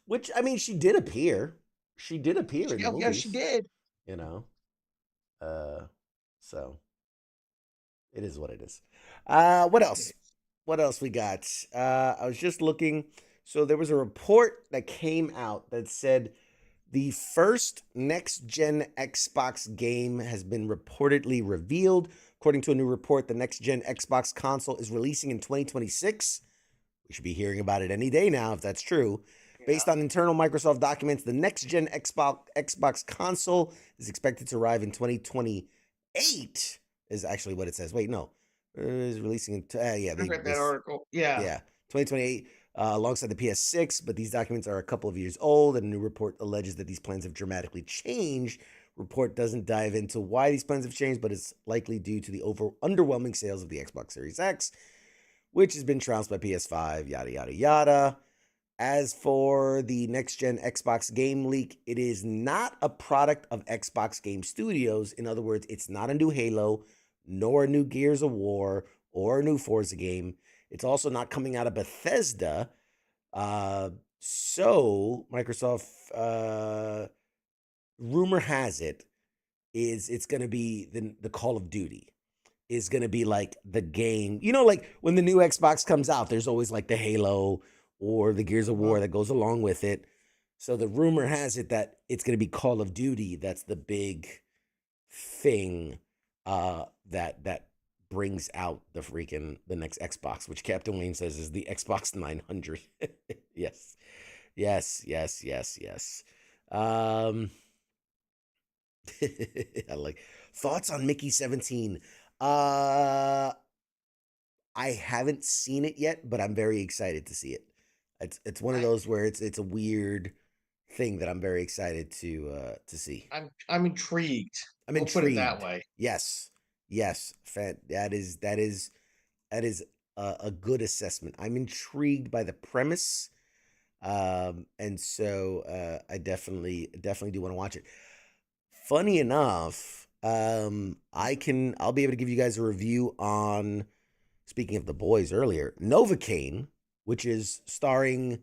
Which, I mean, she did appear. She did appear in the Oh, yeah, she movies, did. you know. Uh, so it is what it is. What else? What else we got? I was just looking. So there was a report that came out that said the first next gen Xbox game has been reportedly revealed. According to a new report, the next gen Xbox console is releasing in 2026. We should be hearing about it any day now if that's true. Yeah. Based on internal Microsoft documents, the next gen Xbox console is expected to arrive in 2028, is actually what it says. Wait, no. It is releasing in, yeah, I read that article. Yeah. yeah, 2028, alongside the PS6, but these documents are a couple of years old, and a new report alleges that these plans have dramatically changed. Report doesn't dive into why these plans have changed, but it's likely due to the underwhelming sales of the Xbox Series X, which has been trounced by PS5, yada, yada, yada. As for the next gen Xbox game leak, it is not a product of Xbox Game Studios. In other words, it's not a new Halo, nor a new Gears of War, or a new Forza game. It's also not coming out of Bethesda. So Microsoft, rumor has it, is it's going to be the Call of Duty is going to be like the game. You know, like when the new Xbox comes out, there's always like the Halo or the Gears of Mhm. War that goes along with it. So the rumor has it that it's going to be Call of Duty. That's the big thing that brings out the next Xbox, which Captain Wayne says is the Xbox 900. Yes. Yes, yes, yes, yes. Um I like thoughts on Mickey 17. Uh I haven't seen it yet, but I'm very excited to see it. It's one of I, those where it's a weird thing that I'm very excited to see. I'm intrigued. I'm We'll put it that intrigued. way. Yes. Yes. That is a good assessment. I'm intrigued by the premise. And so I definitely do want to watch it. Funny enough, I'll be able to give you guys a review on, speaking of the boys earlier, Novocaine, which is starring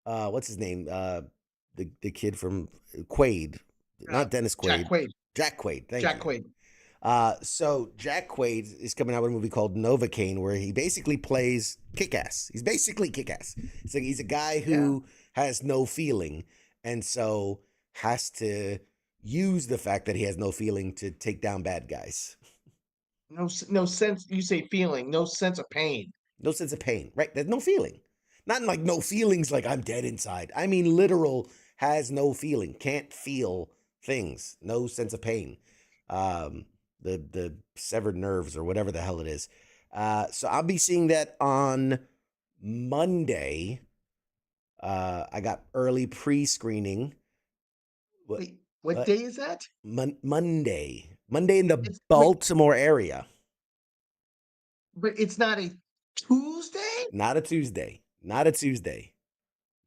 what's his name? The kid from Quaid. Uh, Not Dennis Jack Quaid. Quaid. Jack Quaid, thank Jack you. Quaid. So Jack Quaid is coming out with a movie called Novocaine, where he basically plays Kick-Ass. He's basically Kick-Ass. So he's a guy who has no feeling, and so has to use the fact that he has no feeling to take down bad guys. No sense. You say feeling. No sense of pain. No sense of pain, right? There's no feeling. Not like no feelings like I'm dead inside. I mean literal has no feeling, can't feel things, no sense of pain. Um, the severed nerves or whatever the hell it is. So I'll be seeing that on Monday. I got early pre-screening. What? Wait, what What? day is that? Monday. Monday in the It's wait, Baltimore area. but it's not a Tuesday? Not a Tuesday. Not a Tuesday.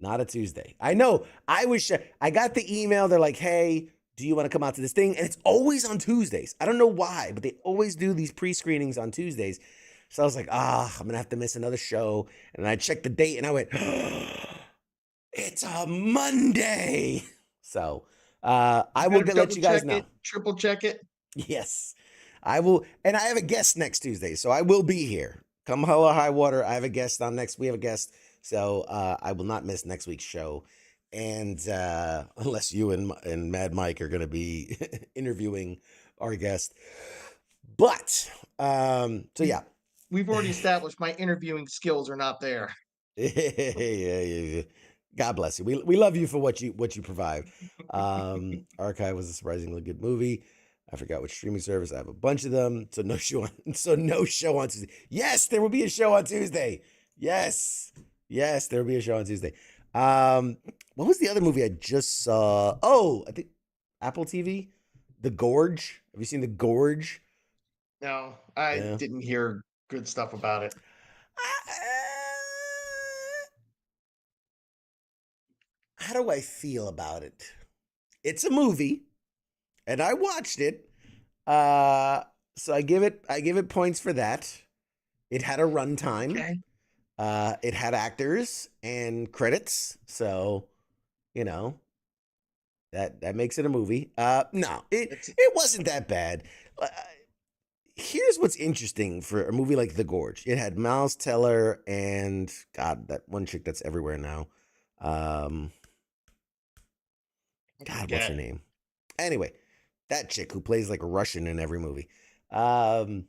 Not a Tuesday. I know. I wish I got the email. They're like, "Hey, do you want to come out to this thing?" And it's always on Tuesdays. I don't know why, but they always do these pre-screenings on Tuesdays. So I was like, I'm gonna have to miss another show. And I checked the date, and I went, "It's a Monday." So You I will better let double you guys check know. it, triple check it. Yes, I will. And I have a guest next Tuesday, so I will be here. Come hell or high water. I have a guest on next. We have a guest, so I will not miss next week's show. And unless you and Mad Mike are going to be interviewing our guest, but so yeah. We've already established my interviewing skills are not there. Yeah. God bless you. We love you for what you provide. Archive was a surprisingly good movie. I forgot which streaming service. I have a bunch of them. So no show on Tuesday. Yes, there will be a show on Tuesday. Yes. Yes, there will be a show on Tuesday. What was the other movie I just saw? Oh, I think Apple TV. The Gorge. Have you seen The Gorge? No, I Yeah. didn't hear good stuff about it. How do I feel about it? It's a movie, and I watched it. So I give it points for that. It had a runtime. Okay. It had actors and credits, so you know that makes it a movie. No, It's it wasn't that bad. Here's what's interesting for a movie like The Gorge. It had Miles Teller and God, that one chick that's everywhere now. God, what's her okay. name? Anyway, that chick who plays like a Russian in every movie. Um,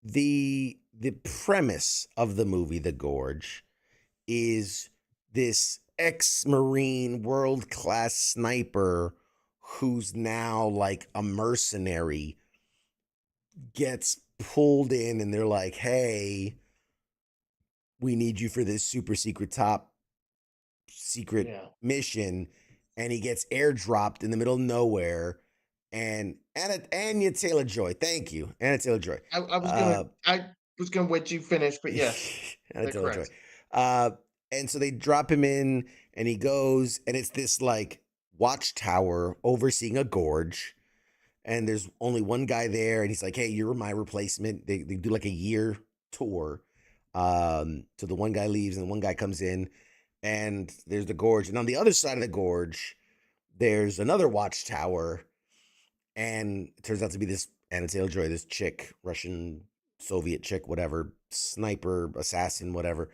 the premise of the movie The Gorge is this ex-Marine world-class sniper who's now like a mercenary gets pulled in and they're like, "Hey, we need you for this super top secret Yeah. mission," and he gets airdropped in the middle of nowhere. And Anya Taylor Joy, thank you, Anna Taylor Joy. I was gonna wait you finish, but yes, Anna they're Taylor Joy. correct. And so they drop him in, and he goes, and it's this like watchtower overseeing a gorge. And there's only one guy there, and he's like, "Hey, you're my replacement." They do like a year tour. So the one guy leaves, and one guy comes in, and there's the gorge. And on the other side of the gorge, there's another watchtower, and it turns out to be this Anna Taylor-Joy, this chick, Russian, Soviet chick, whatever, sniper, assassin, whatever.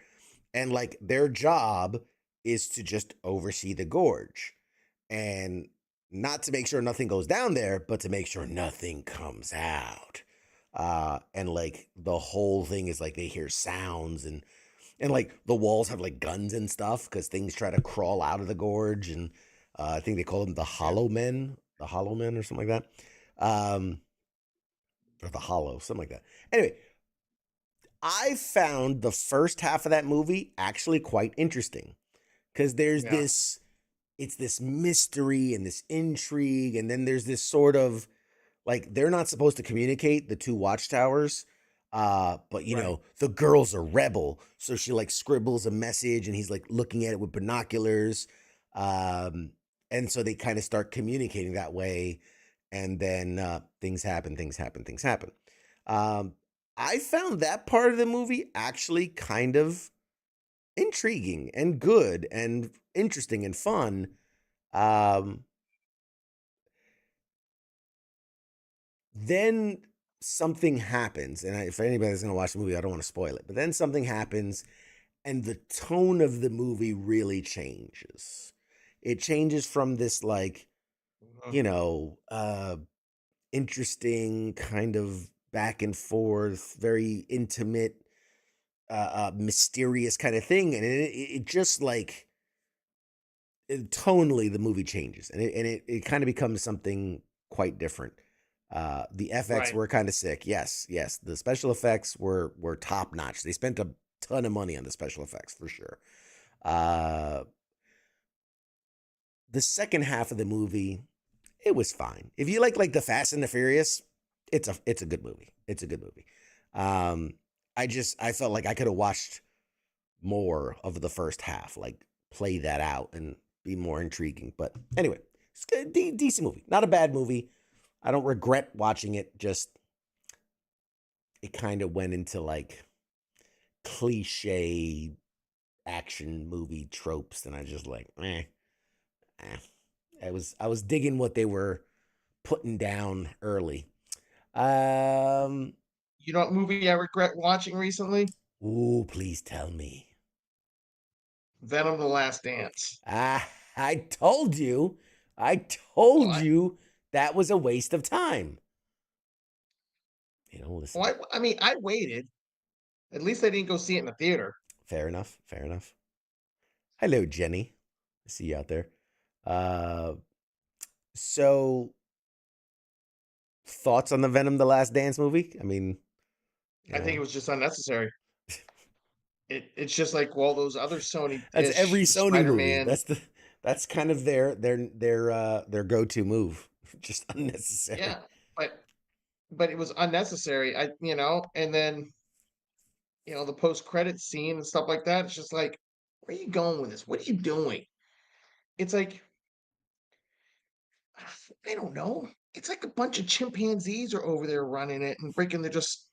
And like their job is to just oversee the gorge and not to make sure nothing goes down there, but to make sure nothing comes out. And like the whole thing is like they hear sounds and like the walls have like guns and stuff because things try to crawl out of the gorge. And I think they call them the Hollow Men or something like that. Or the Hollow, something like that. Anyway, I found the first half of that movie actually quite interesting because there's Yeah. it's this mystery and this intrigue. And then there's this sort of like they're not supposed to communicate, the two watchtowers. But Right. the girl's a rebel, so she like scribbles a message and he's like looking at it with binoculars. And so they kind of start communicating that way, and then things happen, things happen. Um, I found that part of the movie actually kind of intriguing and good and interesting and fun. Um, then something happens, and if anybody's gonna watch the movie, I don't want to spoil it. But then something happens, and the tone of the movie really changes. It changes from this like Mhm. you know interesting kind of back and forth, very intimate, mysterious kind of thing, and it just like tonally the movie changes, and it kind of becomes something quite different. The FX Right. were kind of sick. Yes, the special effects were top notch. They spent a ton of money on the special effects for sure. Uh, the second half of the movie, it was fine. If you like the Fast and the Furious, it's a good movie. It's a good movie. Um, I felt like I could have watched more of the first half, like play that out and be more intriguing. But anyway, it's a decent movie, not a bad movie. I don't regret watching it. Just it kind of went into like cliche action movie tropes, and I just like, eh. I was digging what they were putting down early. Um, You know what movie I regret watching recently? ooh, please tell me. Venom: The Last Dance. I told you. I Well, told you that was a waste of time. You know, listen. I mean, I waited. At least I didn't go see it in the theater. Fair enough. Fair enough. Hello, Jenny. I see you out there. Uh, so thoughts on the Venom: The Last Dance movie? I mean, you I think it know, was just unnecessary. It's just like all those other that's Sony-ish every Sony movie. Spider-Man. That's kind of their go-to move. Just unnecessary. Yeah, but it was unnecessary. And then the post-credit scene and stuff like that. It's just like, where are you going with this? What are you doing? It's like, I don't know. It's like a bunch of chimpanzees are over there running it and freaking they're just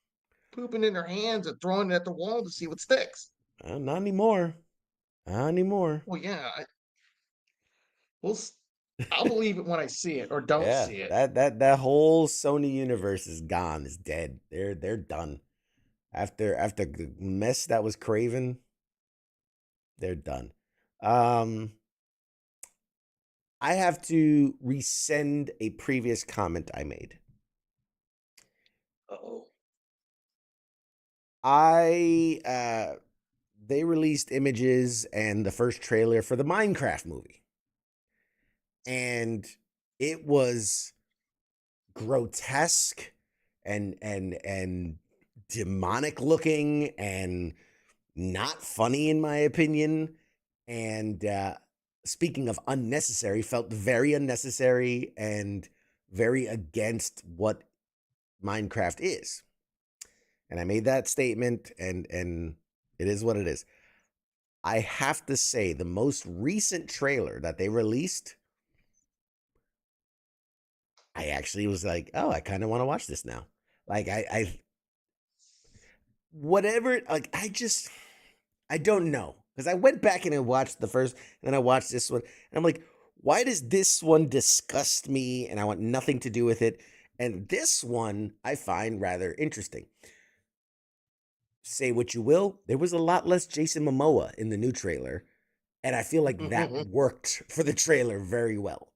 pooping in their hands and throwing it at the wall to see what sticks. Not anymore. Not anymore. Well, yeah, we'll. I'll believe it when I see it or don't Yeah, see it. that whole Sony universe is gone. Is dead. They're done. After the mess that was Craven, they're done. Um, I have to resend a previous comment I made. Oh, They released images and the first trailer for the Minecraft movie, and it was grotesque and demonic looking and not funny in my opinion. And speaking of unnecessary, felt very unnecessary and very against what Minecraft is. And I made that statement, and it is what it is. I have to say, the most recent trailer that they released, I actually was like, oh, I kind of want to watch this now. Like I whatever, like I don't know. Because I went back and I watched the first, and then I watched this one, and I'm like, why does this one disgust me? And I want nothing to do with it. And this one I find rather interesting. Say what you will, there was a lot less Jason Momoa in the new trailer, and I feel like that worked for the trailer very well.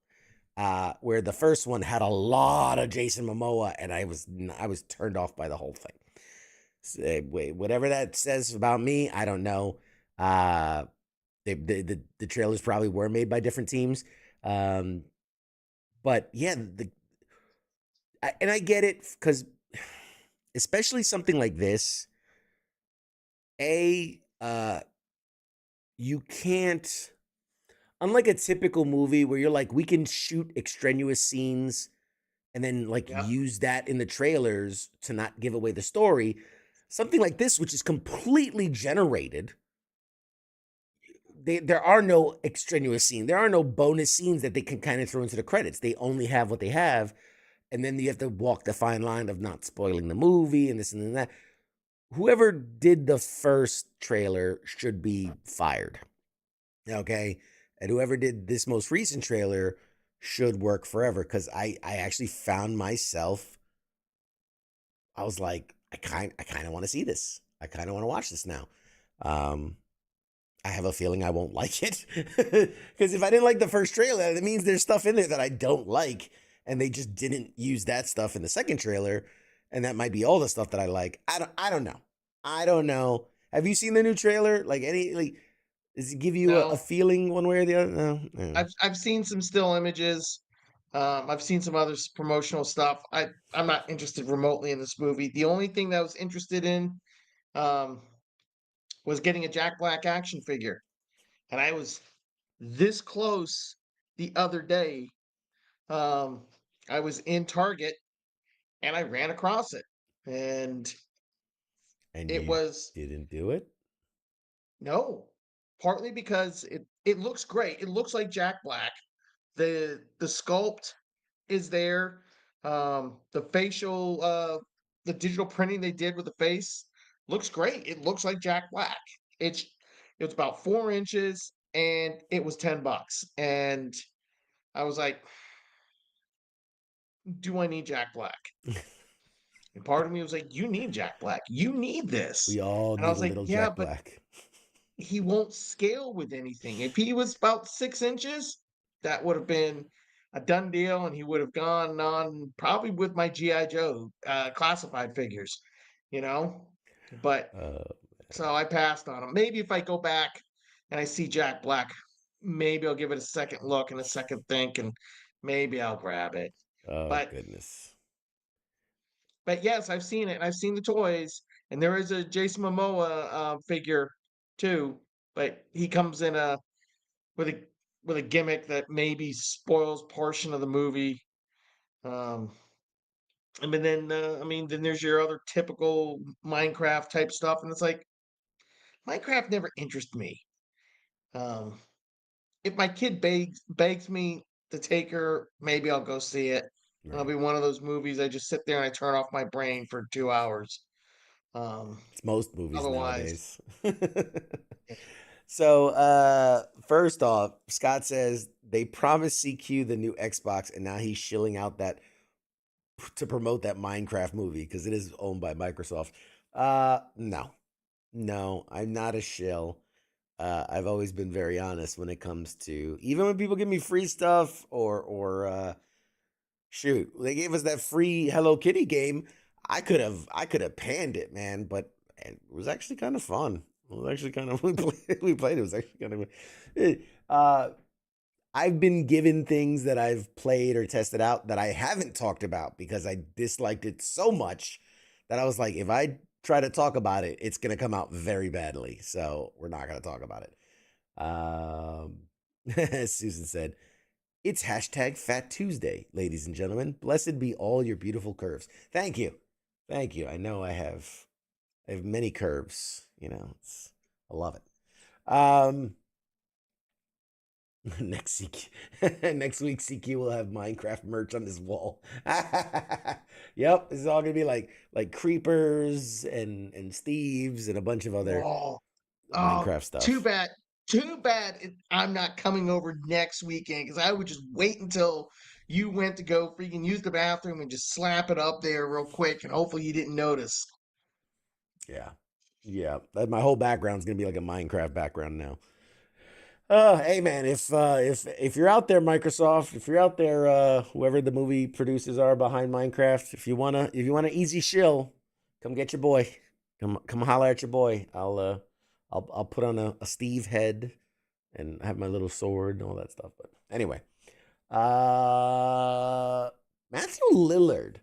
Where the first one had a lot of Jason Momoa, and I was turned off by the whole thing. So, whatever that says about me, I don't know. The trailers probably were made by different teams, but yeah, and I get it because especially something like this, you can't, unlike a typical movie where you're like, we can shoot extraneous scenes and then like yeah. use that in the trailers to not give away the story. Something like this, which is completely generated, there are no extraneous scenes. There are no bonus scenes that they can kind of throw into the credits. They only have what they have, and then you have to walk the fine line of not spoiling the movie and this and that. Whoever did the first trailer should be fired. Okay. And whoever did this most recent trailer should work forever. Cause I actually found myself, I was like, I kind of want to see this. I kind of want to watch this now. I have a feeling I won't like it. Because if I didn't like the first trailer, that means there's stuff in there that I don't like. And they just didn't use that stuff in the second trailer. And that might be all the stuff that I like. I don't know. I don't know. Have you seen the new trailer? Like does it give you a No, feeling one way or the other? No. I've seen some still images. I've seen some other promotional stuff. I'm not interested remotely in this movie. The only thing that I was interested in, um, was getting a Jack Black action figure, and I was this close the other day. Um, I was in Target and I ran across it, and And it you was didn't do it? no, partly because it looks great. It looks like Jack Black. The sculpt is there. The facial, the digital printing they did with the face looks great. It looks like Jack Black. It's it was about 4 inches and it was $10. And I was like, do I need Jack Black? And part of me was like, you need Jack Black. You need this. We all And I need was a like, little yeah, Jack but Black. he won't scale with anything. If he was about 6 inches, that would have been a done deal, and he would have gone on probably with my GI Joe classified figures, you know. But Uh, so I passed on him. Maybe if I go back and I see Jack Black, maybe I'll give it a second look and a second think, and maybe I'll grab it. oh, But goodness. yes, I've seen it, and I've seen the toys, and there is a Jason Momoa figure too, but he comes in a with a with a gimmick that maybe spoils portion of the movie. Um, and then I mean, then there's your other typical Minecraft type stuff, and it's like Minecraft never interested me. Um, if my kid begs me to take her, maybe I'll go see it. It'll Right. be one of those movies I just sit there and I turn off my brain for 2 hours. Um, It's most movies otherwise, nowadays. So, first off, Scott says they promised CQ the new Xbox, and now he's shilling out that to promote that Minecraft movie because it is owned by Microsoft. No, no, I'm not a shill. I've always been very honest when it comes to even when people give me free stuff or shoot, they gave us that free Hello Kitty game. I could have panned it, man, but it was actually kind of fun. It was actually kind of we played. It was actually kind of. Uh, I've been given things that I've played or tested out that I haven't talked about because I disliked it so much that I was like, if I try to talk about it, it's gonna come out very badly. So we're not gonna talk about it. As Susan said, it's hashtag Fat Tuesday, ladies and gentlemen. Blessed be all your beautiful curves. Thank you. Thank you. I know I have many curves, I love it. Next CQ, next week CQ will have Minecraft merch on his wall. Yep, it's all gonna be like creepers and Steves and a bunch of other oh, oh, Minecraft too stuff. bad. Too bad I'm not coming over next weekend because I would just wait until you went to go freaking use the bathroom and just slap it up there real quick, and hopefully you didn't notice. Yeah, yeah. My whole background's gonna be like a Minecraft background now. Hey man, if you're out there, Microsoft, if you're out there, whoever the movie producers are behind Minecraft, if you wanna easy shill, come get your boy. Come holler at your boy. I'll put on a Steve head and have my little sword and all that stuff. But anyway, uh, Matthew Lillard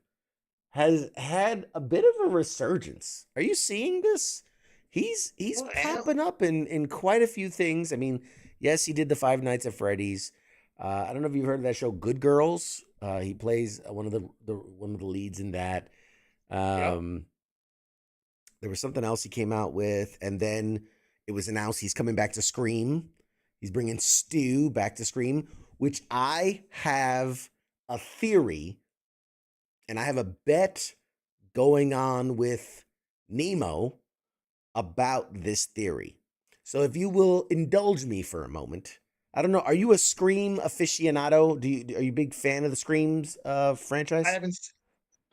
has had a bit of a resurgence. Are you seeing this? He's Well, popping up in quite a few things. I mean, yes, he did the Five Nights at Freddy's. I don't know if you've heard of that show, Good Girls. He plays one of the leads in that. yep. Um, there was something else he came out with, and then it was announced he's coming back to Scream. He's bringing Stu back to Scream, which I have a theory and I have a bet going on with Nemo about this theory. So if you will indulge me for a moment, I don't know, are you a Scream aficionado? Are you a big fan of the Screams I franchise? haven't.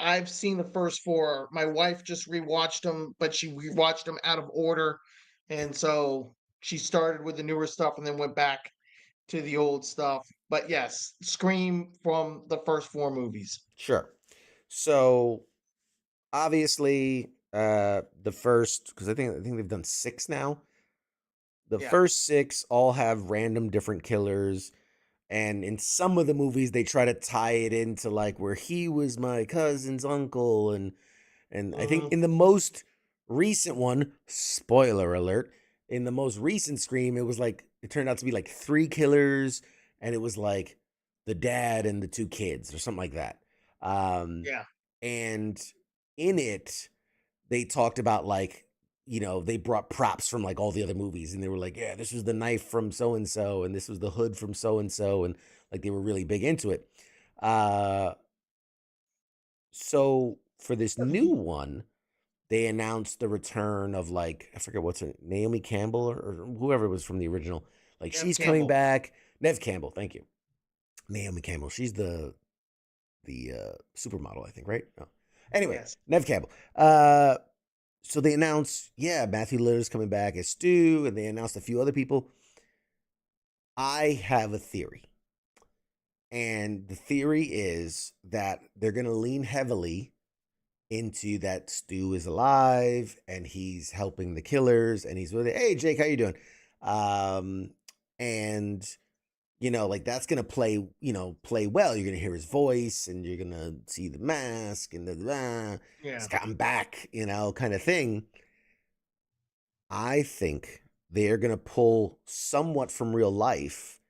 I've seen the first four. My wife just rewatched them, but she rewatched them out of order, and so she started with the newer stuff and then went back to the old stuff. But yes, Scream from the first four movies. Sure. So obviously, the first, because I think they've done six now. The Yeah. first six all have random different killers. And in some of the movies, they try to tie it into like where he was my cousin's uncle, and I think Hmm. in the most recent one, spoiler alert, in the most recent Scream, it turned out to be like three killers, and it was like the dad and the two kids or something like that. Um, Yeah. and in it, they talked about like, they brought props from like all the other movies, and they were like, yeah, this was the knife from so and so, and this was the hood from so and so, and like they were really big into it. Uh, so for this new one, they announced the return of like, I forget what's her, Naomi Campbell or whoever was from the original. Like Nev she's coming Campbell. back. Nev Campbell, thank you. Naomi Campbell. She's the supermodel, I think, right? No. Anyway, Yes. Nev Campbell. So they announced, yeah, Matthew Lillard's coming back as Stu, and they announced a few other people. I have a theory. And the theory is that they're going to lean heavily into that Stu is alive and he's helping the killers and he's with it. Hey, Jake, how you doing? Um, and like that's gonna play well. You're gonna hear his voice and you're gonna see the mask and Yeah. Scott, I'm back, kind of thing. I think they're gonna pull somewhat from real life,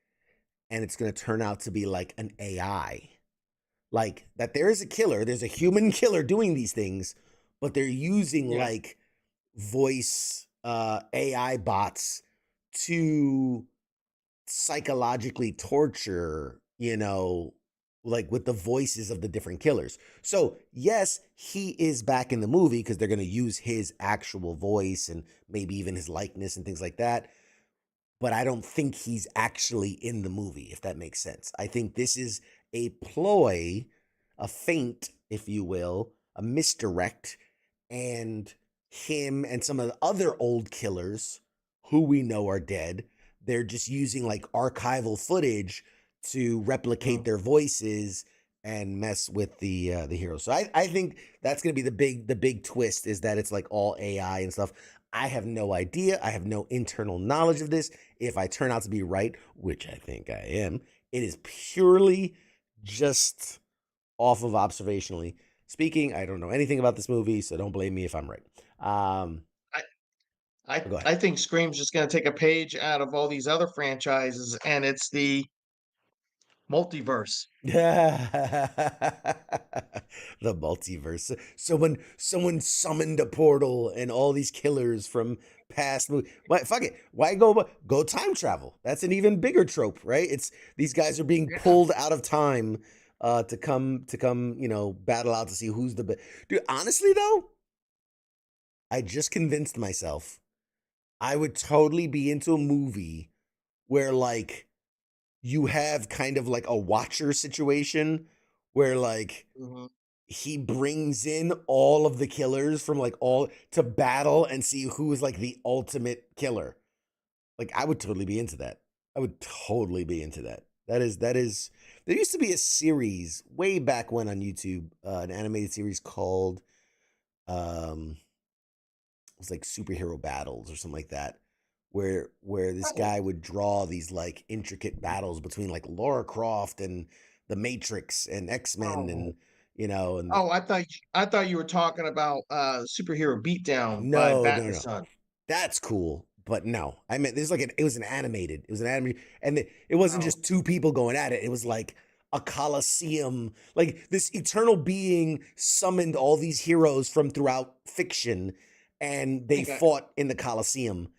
and it's gonna turn out to be like an AI. Like that there is a killer, there's a human killer doing these things, but they're using Yeah. like voice AI bots to psychologically torture, like with the voices of the different killers. So, yes, he is back in the movie because they're going to use his actual voice and maybe even his likeness and things like that. But I don't think he's actually in the movie, if that makes sense. I think this is a ploy, a feint, if you will, a misdirect, and him and some of the other old killers who we know are dead, they're just using like archival footage to replicate Mhm. their voices and mess with the heroes. So I think that's gonna be the big twist, is that it's like all AI and stuff. I have no idea. I have no internal knowledge of this. If I turn out to be right, which I think I am, it is purely just off of observationally speaking. I don't know anything about this movie, so don't blame me if I'm right. I I Go ahead. I think Scream's just gonna take a page out of all these other franchises, and it's the multiverse. The multiverse. So when someone summoned a portal and all these killers from past movies, why fuck it? Why go time travel? That's an even bigger trope, right? It's these guys are being Yeah. pulled out of time to come, battle out to see who's the best. Dude, honestly though, I just convinced myself I would totally be into a movie where like you have kind of like a watcher situation where like Mhm. he brings in all of the killers from like all to battle and see who is like the ultimate killer. Like I would totally be into that. I would totally be into that. That is there used to be a series way back when on YouTube, an animated series called um it was like superhero battles or something like that, where this Oh, guy would draw these like intricate battles between like Laura Croft and the Matrix and X-Men oh, and and oh, I thought you were talking about, Superhero Beatdown by no, Bat no, the no. Sun. That's cool, but no. I meant this is like it was an animated, and it wasn't Oh, just two people going at it. It was like a coliseum. Like this eternal being summoned all these heroes from throughout fiction, and I they think I fought in the coliseum.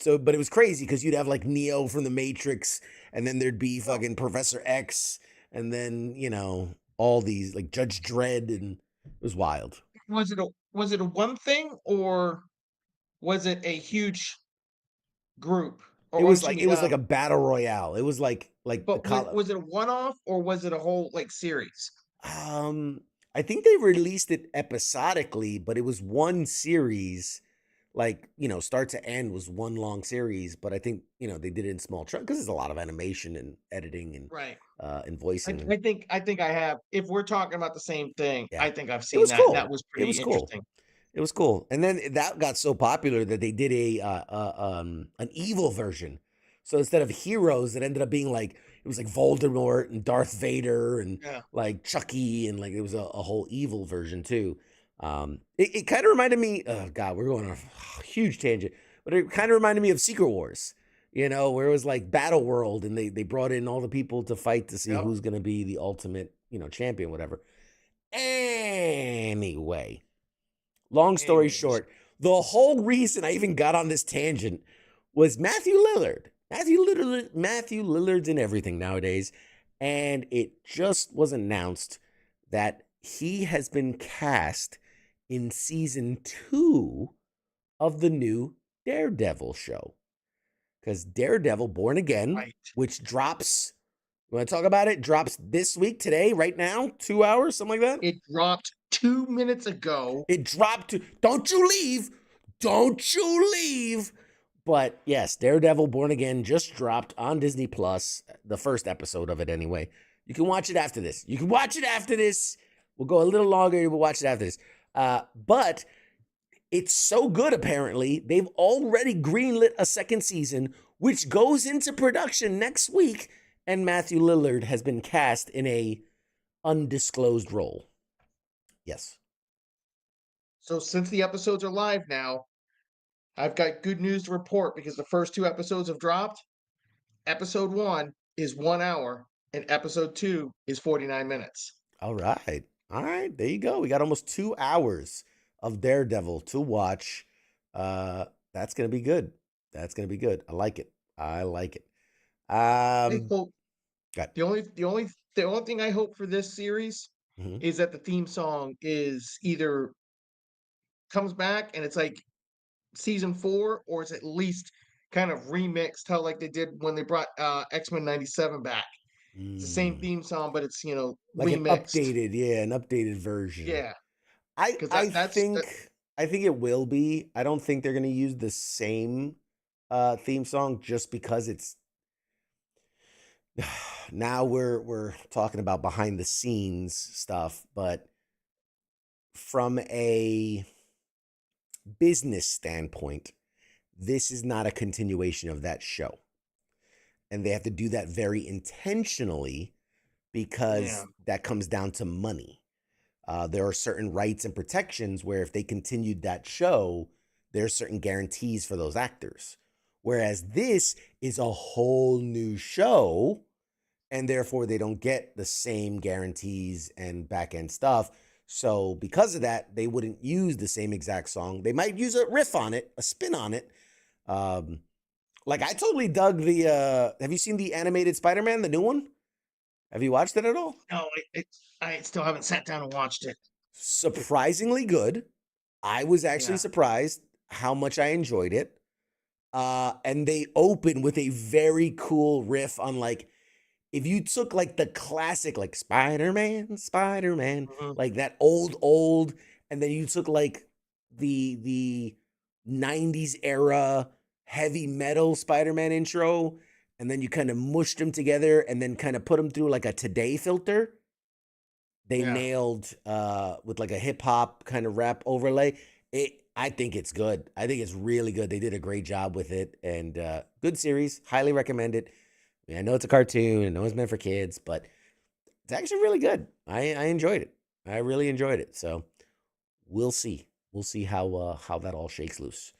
So, but it was crazy because you'd have like Neo from the Matrix, and then there'd be oh, fucking Professor X, and then all these like Judge Dredd, and it was wild. was it a one thing, or was it a huge group? It Or, was excuse like me, it was like a battle royale. It was like the but was it a one-off, or was it a whole, like, series? um I think they released it episodically, but it was one series, like, start to end was one long series, but I think, they did it in small chunks because there's a lot of animation and editing Right. and I voicing and I think I have, if we're talking about the same thing, yeah. I think I've It seen was that, and that cool. was It pretty was cool. interesting. It was cool. And then that got so popular that they did an evil version. So instead of heroes, it ended up being like it was like Voldemort and Darth Vader and Yeah. like Chucky and like it was a whole evil version too. It kind of reminded me. Oh God, we're going on a huge tangent, but it kind of reminded me of Secret Wars. Where it was like Battle World, and they brought in all the people to fight to see Yep. who's going to be the ultimate, champion, whatever. Anyway, long story Anyways, short, the whole reason I even got on this tangent was Matthew Lillard. Matthew Lillard's in everything nowadays, and it just was announced that he has been cast in season 2 of the new Daredevil show. Because Daredevil Born Again, right. which drops, you want to talk about it? Drops this week, today, right now, 2 hours, something like that? It dropped 2 minutes ago. It dropped to, don't you leave. Don't you leave. But yes, Daredevil Born Again just dropped on Disney Plus, the first episode of it anyway. You can watch it after this. We'll go a little longer. We'll watch it after this. But it's so good, apparently. They've already greenlit a second season, which goes into production next week. And Matthew Lillard has been cast in a undisclosed role. Yes. So since the episodes are live now, I've got good news to report because the first 2 episodes have dropped. Episode 1 is 1 hour, and episode 2 is 49 minutes. All right. There you go. We got almost 2 hours of Daredevil to watch. That's gonna be good. I like it. I Um, hope got the only thing I hope for this series mhm. is that the theme song is either comes back and it's like season 4, or it's at least kind of remixed how like they did when they brought X-Men 97 back. It's the same theme song, but it's Like remixed. an updated version. Yeah, I because I that's think I think it will be. I don't think they're gonna use the same theme song just because it's now we're talking about behind the scenes stuff, but from a business standpoint, this is not a continuation of that show. And they have to do that very intentionally because yeah. that comes down to money. There are certain rights and protections where if they continued that show, there's certain guarantees for those actors. Whereas this is a whole new show, and therefore they don't get the same guarantees and back end stuff. So because of that, they wouldn't use the same exact song. They might use a riff on it, a spin on it. Like I totally dug the. Have you seen the animated Spider-Man, the new one? Have you watched it at all? No, I still haven't sat down and watched it. Surprisingly good. I was actually Yeah. surprised how much I enjoyed it. And they open with a very cool riff on like if you took like the classic like Spider-Man, Mhm. like that old, and then you took like the 90s era heavy metal Spider-Man intro, and then you kind of mushed them together and then kind of put them through like a today filter. They Yeah. nailed with like a hip hop kind of rap overlay. I think it's good. I think it's really good. They did a great job with it, and good series. Highly recommend it. I mean, I know it's a cartoon. I know it's meant for kids, but it's actually really good. I enjoyed it. I really enjoyed it. So we'll see. We'll see how that all shakes loose.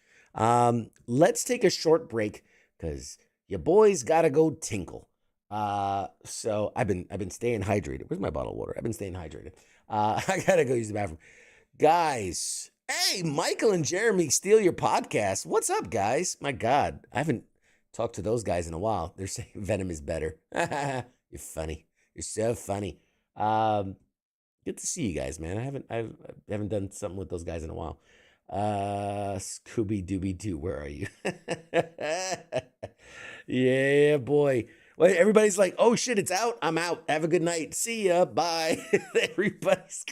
Let's take a short break because your boys gotta go tinkle. So I've been staying hydrated. Where's my bottle of water? I've been staying hydrated. I gotta go use the bathroom. Guys, hey, Michael and Jeremy steal your podcast. What's up, guys? My God, I haven't talked to those guys in a while. They're saying Venom is better. You're funny. You're so funny. Good to see you guys, man. I haven't done something with those guys in a while. Scooby Dooby Doo, where are you? Yeah, boy. Well, everybody's like, oh shit, it's out. I'm out. Have a good night. See ya. Bye. Everybody's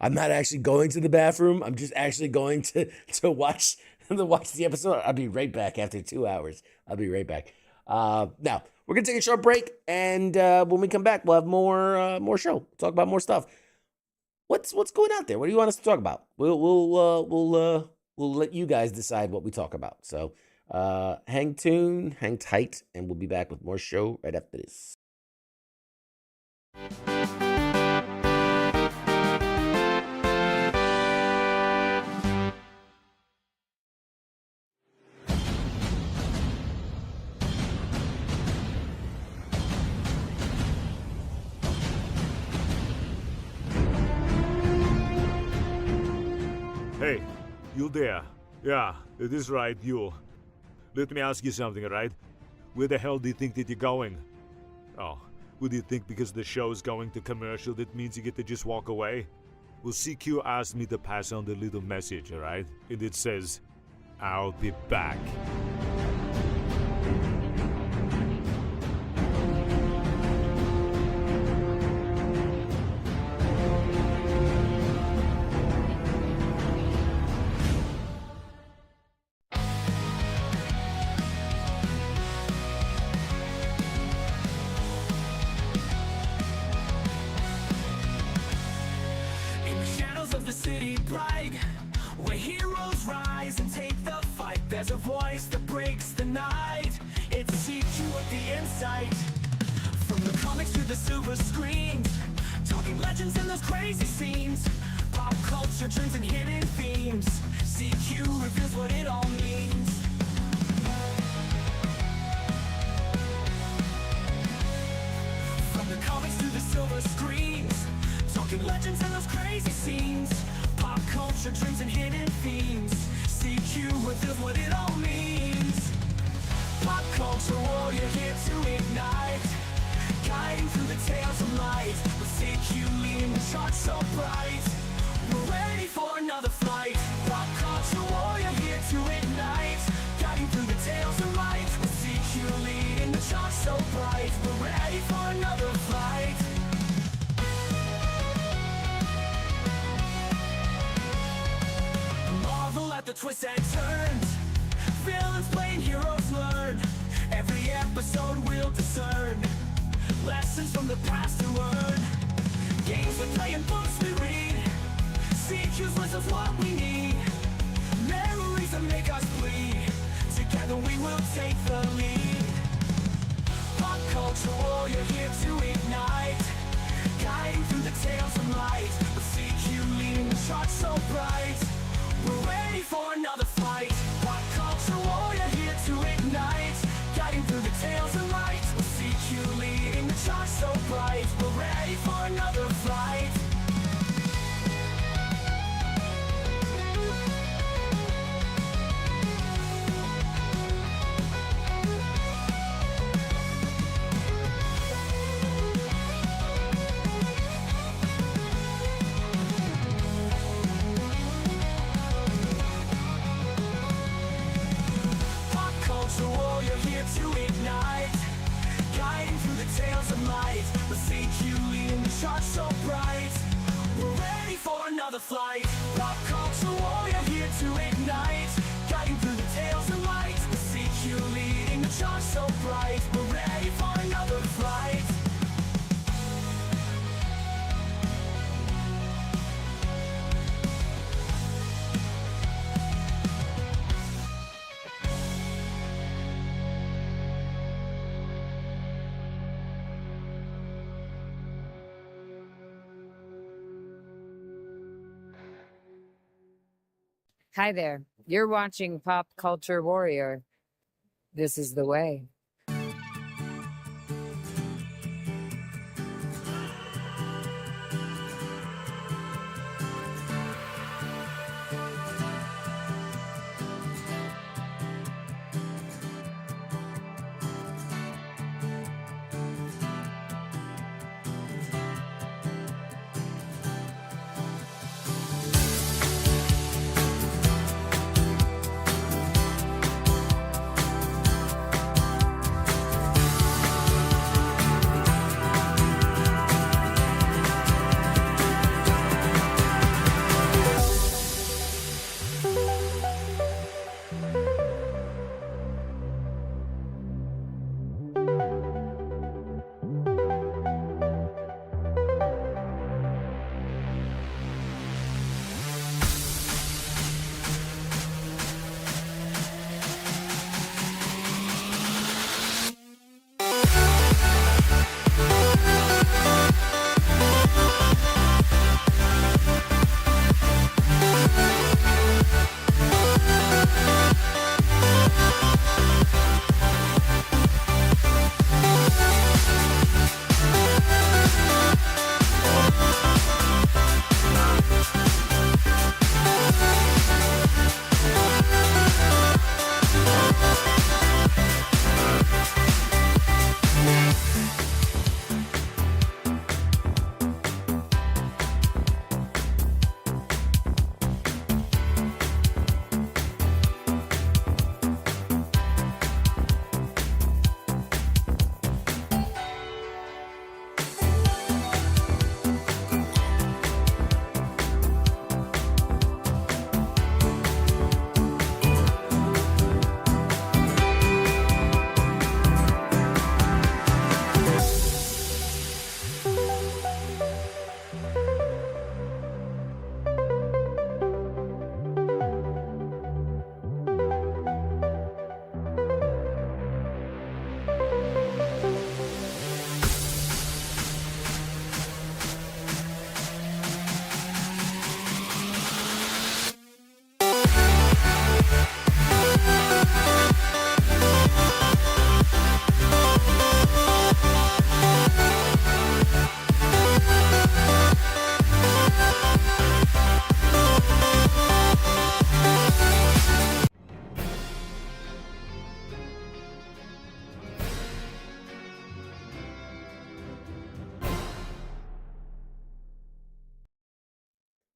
I'm not actually going to the bathroom. I'm just actually going to watch the episode. I'll be right back after 2 hours. I'll be right back. Now we're gonna take a short break, and when we come back, we'll have more show. Talk about more stuff. What's going out there? What do you want us to talk about? We'll let you guys decide what we talk about. So hang tight, and we'll be back with more show right after this. Hey, you there? Yeah, it is right, you. Let me ask you something, alright? Where the hell do you think that you're going? Oh, would you think because the show is going to commercial that means you get to just walk away? Well, CQ asked me to pass on the little message, alright? And it says, I'll be back. In the shadows of the city bright, where heroes rise and take the fight, there's a voice that breaks the night. It's CQ at the insight. From the comics to the silver screens, talking legends and those crazy scenes, pop culture trends and hidden themes. CQ reveals what it all means. From the comics to the silver screens, talking legends and those crazy scenes, pop culture trends and hidden themes. CQ reveals what it all means. Pop culture warrior here to ignite, guiding through the tales of light. With CQ leading the charge so bright, we're ready for another flight. Pop culture warrior here to ignite, guiding through the tales of light. With CQ leading the charge so bright, we're ready for another flight. Marvel at the twists and turns, villains playing heroes learn. Every episode we'll discern lessons from the past to learn. Games we play and books we read, CQ's list of what we need. Memories that make us bleed, together we will take the lead. Pop culture warrior here to ignite, guiding through the tales of light. With CQ leading the charge so bright, we're ready for another fight. Pop culture warrior here to ignite, guiding through the tales of light. With CQ leading the charge so bright, we're ready for another fight. Pop culture warrior here to ignite, guiding through the tales of light. With CQ leading the charge so bright, we're ready for another flight. Pop culture warrior here to ignite, guiding through the tales of light. With CQ leading the charge so bright, we're ready for another flight. Hi there. You're watching Pop Culture Warrior. This is the way.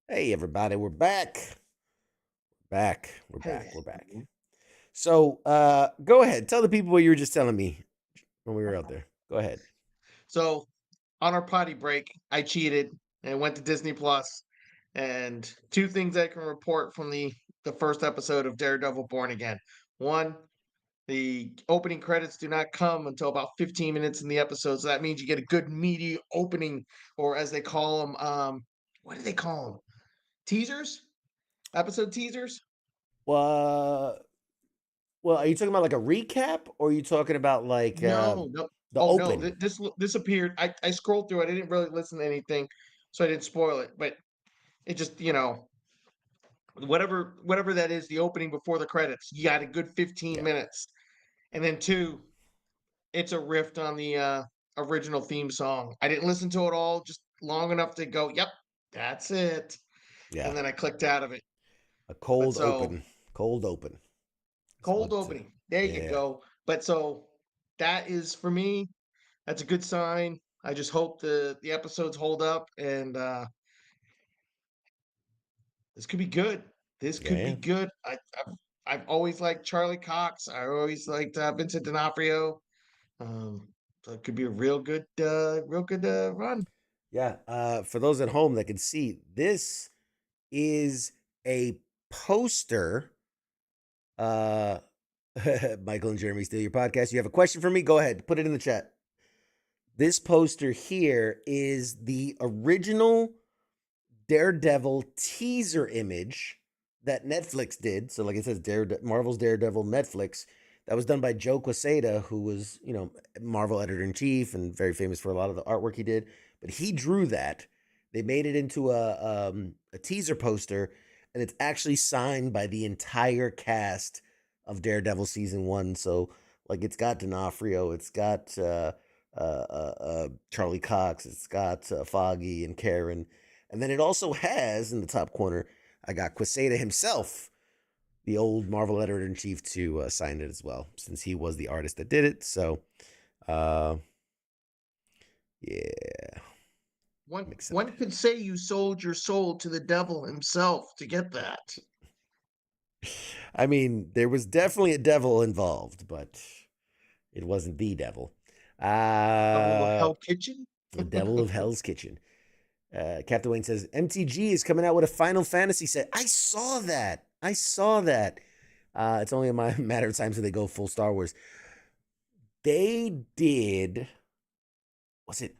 Hey, everybody, we're back. We're Hey. back. We're back. So, go ahead. Tell the people what you were just telling me when we were out there. Go ahead. So on our potty break, I cheated and went to Disney Plus. And two things I can report from the first episode of Daredevil Born Again. One, the opening credits do not come until about 15 minutes in the episode. So that means you get a good meaty opening, or as they call them, what do they call them? Teasers? Episode teasers? Well, are you talking about like a recap, or are you talking about like No, no. the Oh no, open? this appeared. I scrolled through it. I didn't really listen to anything, so I didn't spoil it. But it just, whatever that is, the opening before the credits, you got a good 15 Yeah, minutes. And then two, it's a riff on the original theme song. I didn't listen to it all just long enough to go, yep, that's it. yeah. And then I clicked out of it. A But cold so open. Cold open. Is cold what? opening. There you Yeah, go. But so that is for me, that's a good sign. I just hope the episodes hold up, and this could be good. This yeah, could be yeah. good. I've always liked Charlie Cox. I always liked Vincent D'Onofrio. So it could be a real good run. Yeah. For those at home that can see, this is a poster. Uh, Michael and Jeremy Steal Your Podcast. You have a question for me? Go ahead. Put it in the chat. This poster here is the original Daredevil teaser image that Netflix did. So, like it says, Marvel's Daredevil Netflix. That was done by Joe Quesada, who was, Marvel editor in chief and very famous for a lot of the artwork he did. But he drew that. They made it into a teaser poster, and it's actually signed by the entire cast of Daredevil season one. So, like, it's got D'Onofrio, it's got Charlie Cox, it's got Foggy and Karen, and then it also has in the top corner, I got Quesada himself, the old Marvel editor in chief, to sign it as well, since he was the artist that did it. So, yeah, One I'm excited. one could say you sold your soul to the devil himself to get that. I mean, there was definitely a devil involved, but it wasn't the devil. Devil of Uh, Hell Kitchen. the devil of Hell's Kitchen. Captain Wayne says MTG is coming out with a Final Fantasy set. I saw that. It's only a matter of time till they go full Star Wars. They did. Was it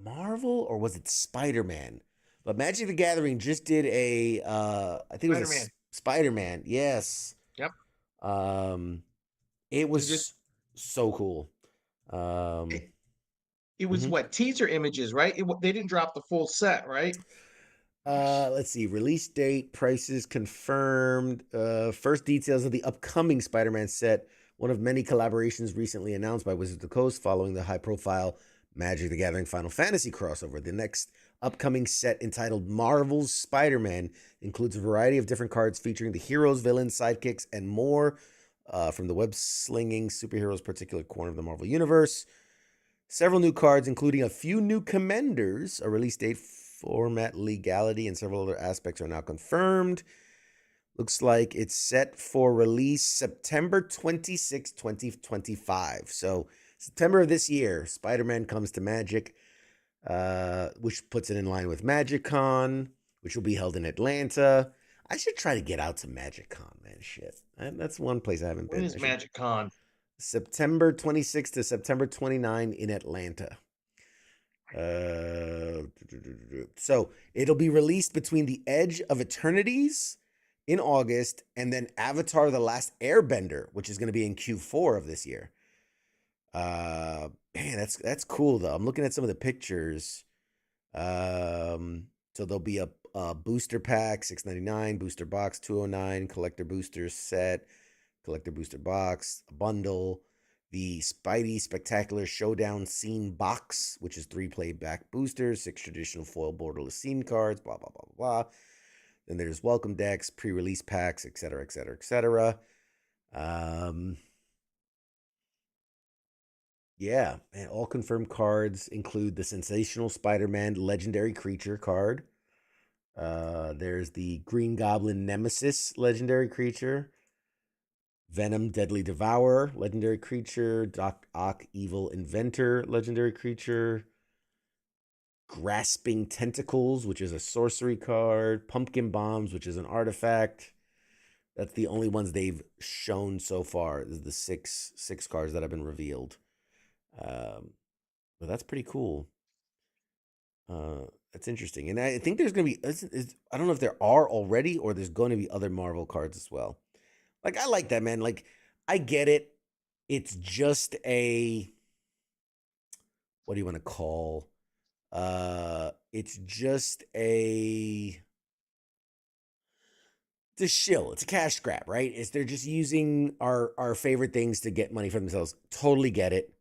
Marvel or was it Spider Man? But Magic the Gathering just did a. I think it was Spider-Man. Spider Man. Yes. Yep. Um, it It was just was so cool. Um, it, it was mhm. what teaser images, right? They didn't drop the full set, right? Let's see. Release date, prices confirmed. First details of the upcoming Spider-Man set. One of many collaborations recently announced by Wizards of the Coast following the high-profile Magic the Gathering Final Fantasy crossover. The next upcoming set, entitled Marvel's Spider-Man, includes a variety of different cards featuring the heroes, villains, sidekicks, and more from the web-slinging superheroes' particular corner of the Marvel Universe. Several new cards, including a few new commanders, a release date, format legality, and several other aspects are now confirmed. Looks like it's set for release September 26, 2025. So, September of this year, Spider Man comes to Magic, which puts it in line with MagicCon, which will be held in Atlanta. I should try to get out to MagicCon, man. Shit. That's one place I haven't When been. is Magic Con? September 26th to September 29 in Atlanta. So it'll be released between the Edge of Eternities in August and then Avatar: The Last Airbender, which is going to be in Q4 of this year. Man, that's cool though. I'm looking at some of the pictures. So there'll be a booster pack, $6.99, booster box, $209, collector booster set, collector booster box, a bundle, the Spidey Spectacular Showdown Scene box, which is 3 playback boosters, 6 traditional foil borderless scene cards, blah, blah, blah, blah, blah. Then there's welcome decks, pre-release packs, etc., etc., etc. Yeah, and all confirmed cards include the Sensational Spider-Man Legendary Creature card, There's the Green Goblin Nemesis legendary creature. Venom Deadly Devourer legendary creature. Doc Ock Evil Inventor legendary creature. Grasping Tentacles, which is a sorcery card. Pumpkin Bombs, which is an artifact. That's the only ones they've shown so far. This is the six cards that have been revealed. But that's pretty cool. That's interesting. And I think there's going to be, I don't know if there are already or there's going to be other Marvel cards as well. Like, I like that, man. Like, I get it. It's just a, what do you want to call? It's just a, it's a shill. It's a cash grab, right? They're just using our favorite things to get money for themselves. Totally get it.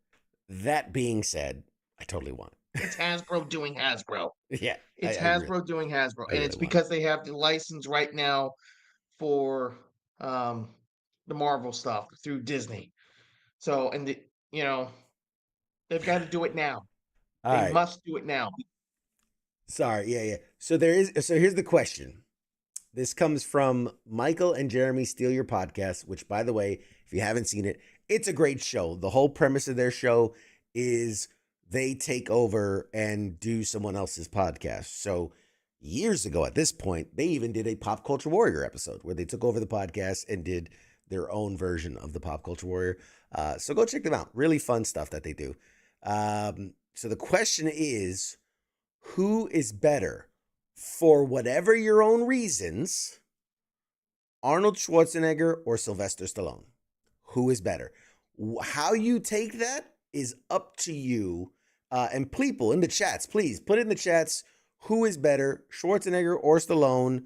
That being said, I totally want it. It's Hasbro doing Hasbro. Yeah, It's I Hasbro doing Hasbro, I and really it's want it. because they have the license right now for the Marvel stuff through Disney. So, and you know, they've got to do it now. All They right. must do it now. Sorry. Yeah. So here's the question. This comes from Michael and Jeremy Steal Your Podcast, which, by the way, if you haven't seen it, it's a great show. The whole premise of their show is they take over and do someone else's podcast. So years ago at this point, they even did a Pop Culture Warrior episode where they took over the podcast and did their own version of the Pop Culture Warrior. So go check them out. Really fun stuff that they do. So the question is, who is better? For whatever your own reasons, Arnold Schwarzenegger or Sylvester Stallone? Who is better? How you take that is up to you. And people in the chats, please put in the chats who is better, Schwarzenegger or Stallone.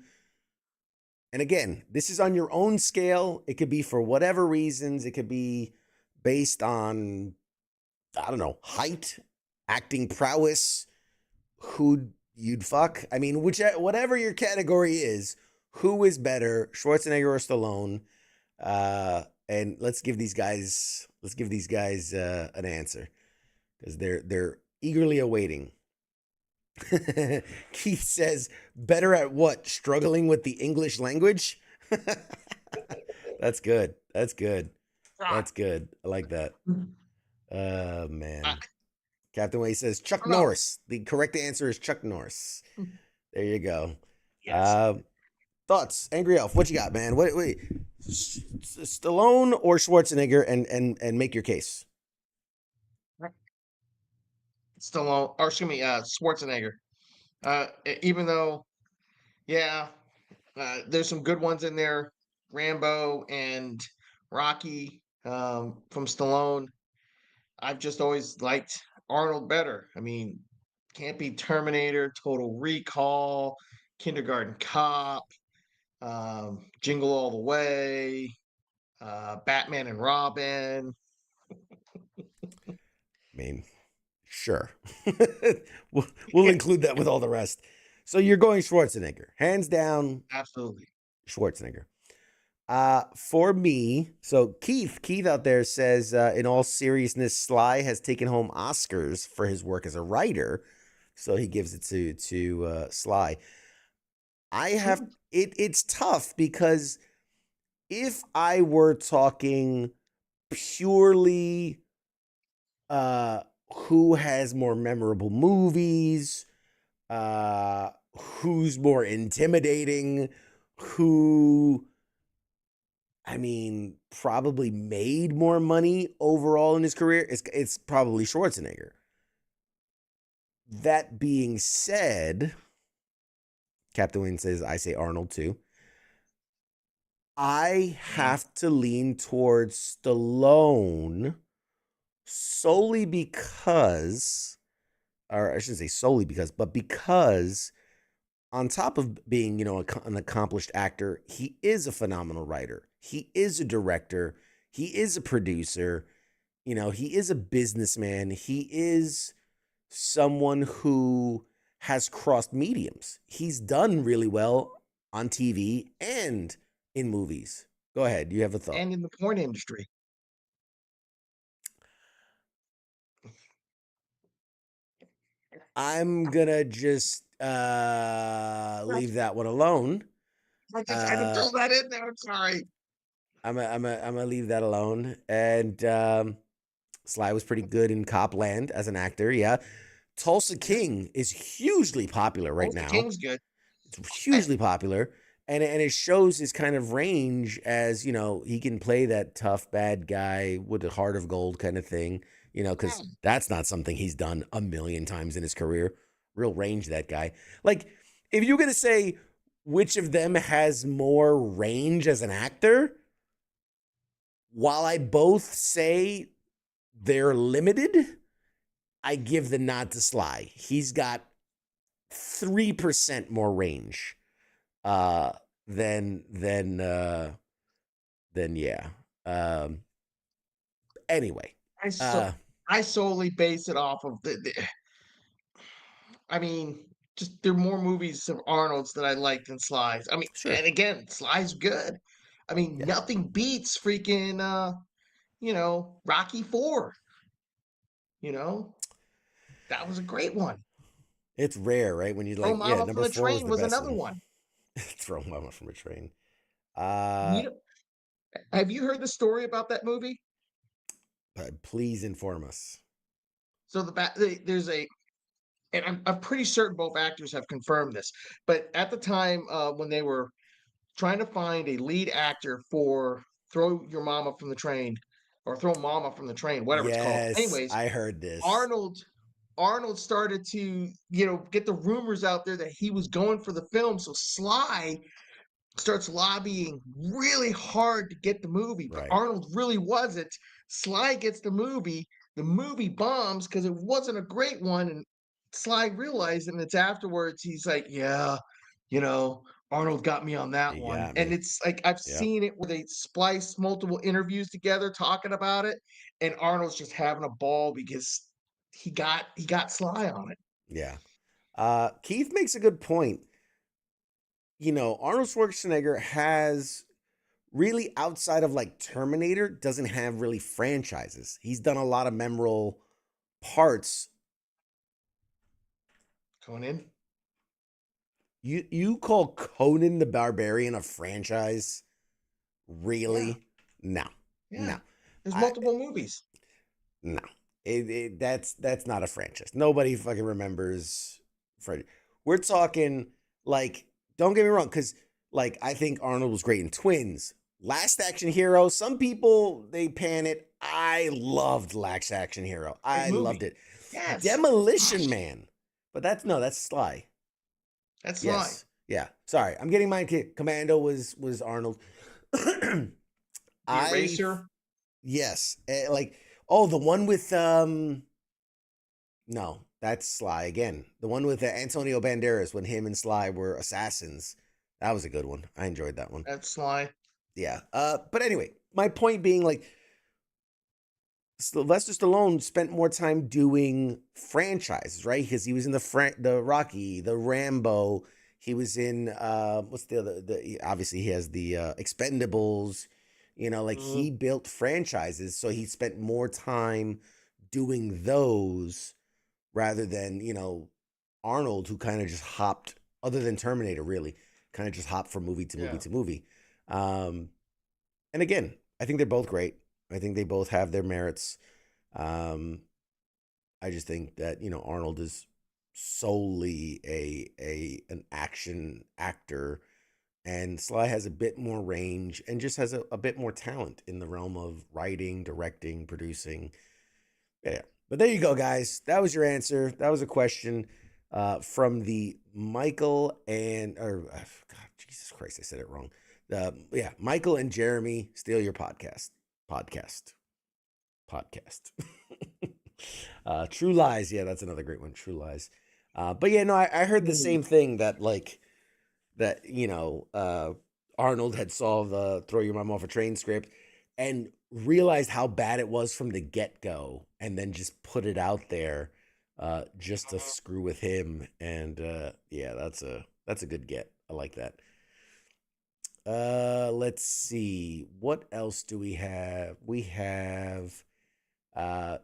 And again, this is on your own scale. It could be for whatever reasons. It could be based on, I don't know, height, acting prowess, who you'd fuck. I mean, whatever your category is, who is better, Schwarzenegger or Stallone? And let's give these guys an answer because they're eagerly awaiting. Keith says, better at what? Struggling with the English language? That's good. That's good. That's good. I like that. Man. Captain Way says Chuck Norris. The correct answer is Chuck Norris. There you go. Yes. Thoughts, Angry Elf? What you got, man? Wait, Stallone or Schwarzenegger, and make your case. Stallone, or excuse me, Schwarzenegger. Even though, yeah, there's some good ones in there, Rambo and Rocky from Stallone. I've just always liked Arnold better. I mean, can't be Terminator, Total Recall, Kindergarten Cop, Jingle All the Way, Batman and Robin. I mean, sure. we'll include that with all the rest. So you're going Schwarzenegger, hands down. Absolutely. Schwarzenegger. For me, so Keith out there says, in all seriousness, Sly has taken home Oscars for his work as a writer, so he gives it to Sly. It's tough because if I were talking purely who has more memorable movies, who's more intimidating, who, I mean, probably made more money overall in his career, it's probably Schwarzenegger. That being said, Captain Wayne says, I say Arnold too. I have to lean towards Stallone solely because, or I shouldn't say solely because, but because on top of being, an accomplished actor, he is a phenomenal writer. He is a director. He is a producer. He is a businessman. He is someone who has crossed mediums. He's done really well on TV and in movies. Go ahead. You have a thought. And in the porn industry. I'm gonna just Leave that one alone. I just had to throw that in there. I'm sorry. I'm gonna leave that alone. And Sly was pretty good in Copland as an actor. Yeah, Tulsa King is hugely popular right Tulsa now. King's good. It's hugely popular, and it shows his kind of range as he can play that tough bad guy with a heart of gold kind of thing. Because that's not something he's done a million times in his career. Real range, that guy. Like, if you're gonna say which of them has more range as an actor, while I both say they're limited, I give the nod to Sly. He's got 3% more range than yeah. Anyway, I solely base it off of I mean, just there are more movies of Arnold's that I liked than Sly's. I mean, sure. and again, Sly's good. I mean, Yeah. nothing beats freaking Rocky 4. You know, that was a great one. It's rare, right? When you Throw Mama from number the 4 was Train the was best another one. one. Throw Mama from a train. You know, have you heard the story about that movie? Please inform us. So there's a, and I'm pretty certain both actors have confirmed this, but at the time when they were trying to find a lead actor for Throw Your Mama from the Train or Throw Mama from the Train, whatever it's called. Yes, Anyways, I heard this. Arnold started to, get the rumors out there that he was going for the film. So Sly starts lobbying really hard to get the movie, but Right. Arnold really wasn't. Sly gets the movie. The movie bombs because it wasn't a great one. And Sly realized, and it's afterwards, he's like, yeah, Arnold got me on that You one. got And me. it's like, I've Yep. seen it where they splice multiple interviews together talking about it. And Arnold's just having a ball because he got Sly on it. Yeah. Keith makes a good point. Arnold Schwarzenegger has really, outside of like Terminator, doesn't have really franchises. He's done a lot of memorable parts. Conan. You call Conan the Barbarian a franchise? Really? No. Yeah. No. There's I- multiple movies. No. That's not a franchise. Nobody fucking remembers Freddy. We're talking like, don't get me wrong, because like I think Arnold was great in Twins. Last Action Hero, some people they pan it. I loved Last Action Hero. I movie. loved it. Yes. Demolition Man. But that's Sly. That's Sly. Yes. Yeah. Sorry. I'm getting mine. Commando was Arnold. The Eraser. Yes. The one with no, that's Sly again. The one with Antonio Banderas when him and Sly were assassins. That was a good one. I enjoyed that one. That's Sly. Yeah. But anyway, my point being, like, Sylvester Stallone spent more time doing franchises, right? Because he was in the Rocky, the Rambo. He was in what's the other? Obviously he has the Expendables. He built franchises, so he spent more time doing those rather than Arnold, who kind of just hopped. Other than Terminator, really, kind of just hopped from movie to movie to movie. And again, I think they're both great. I think they both have their merits. I just think that Arnold is solely an action actor, and Sly has a bit more range and just has a bit more talent in the realm of writing, directing, producing. Yeah, but there you go, guys. That was your answer. That was a question from the Michael God, Jesus Christ, I said it wrong. Michael and Jeremy Steal Your Podcast. True Lies. Yeah, that's another great one. True Lies. But yeah, no, I heard the same thing that Arnold had saw the Throw Your Mom Off a Train script and realized how bad it was from the get-go, and then just put it out there just to screw with him. And yeah, that's a good get. I like that. Let's see. What else do we have? We have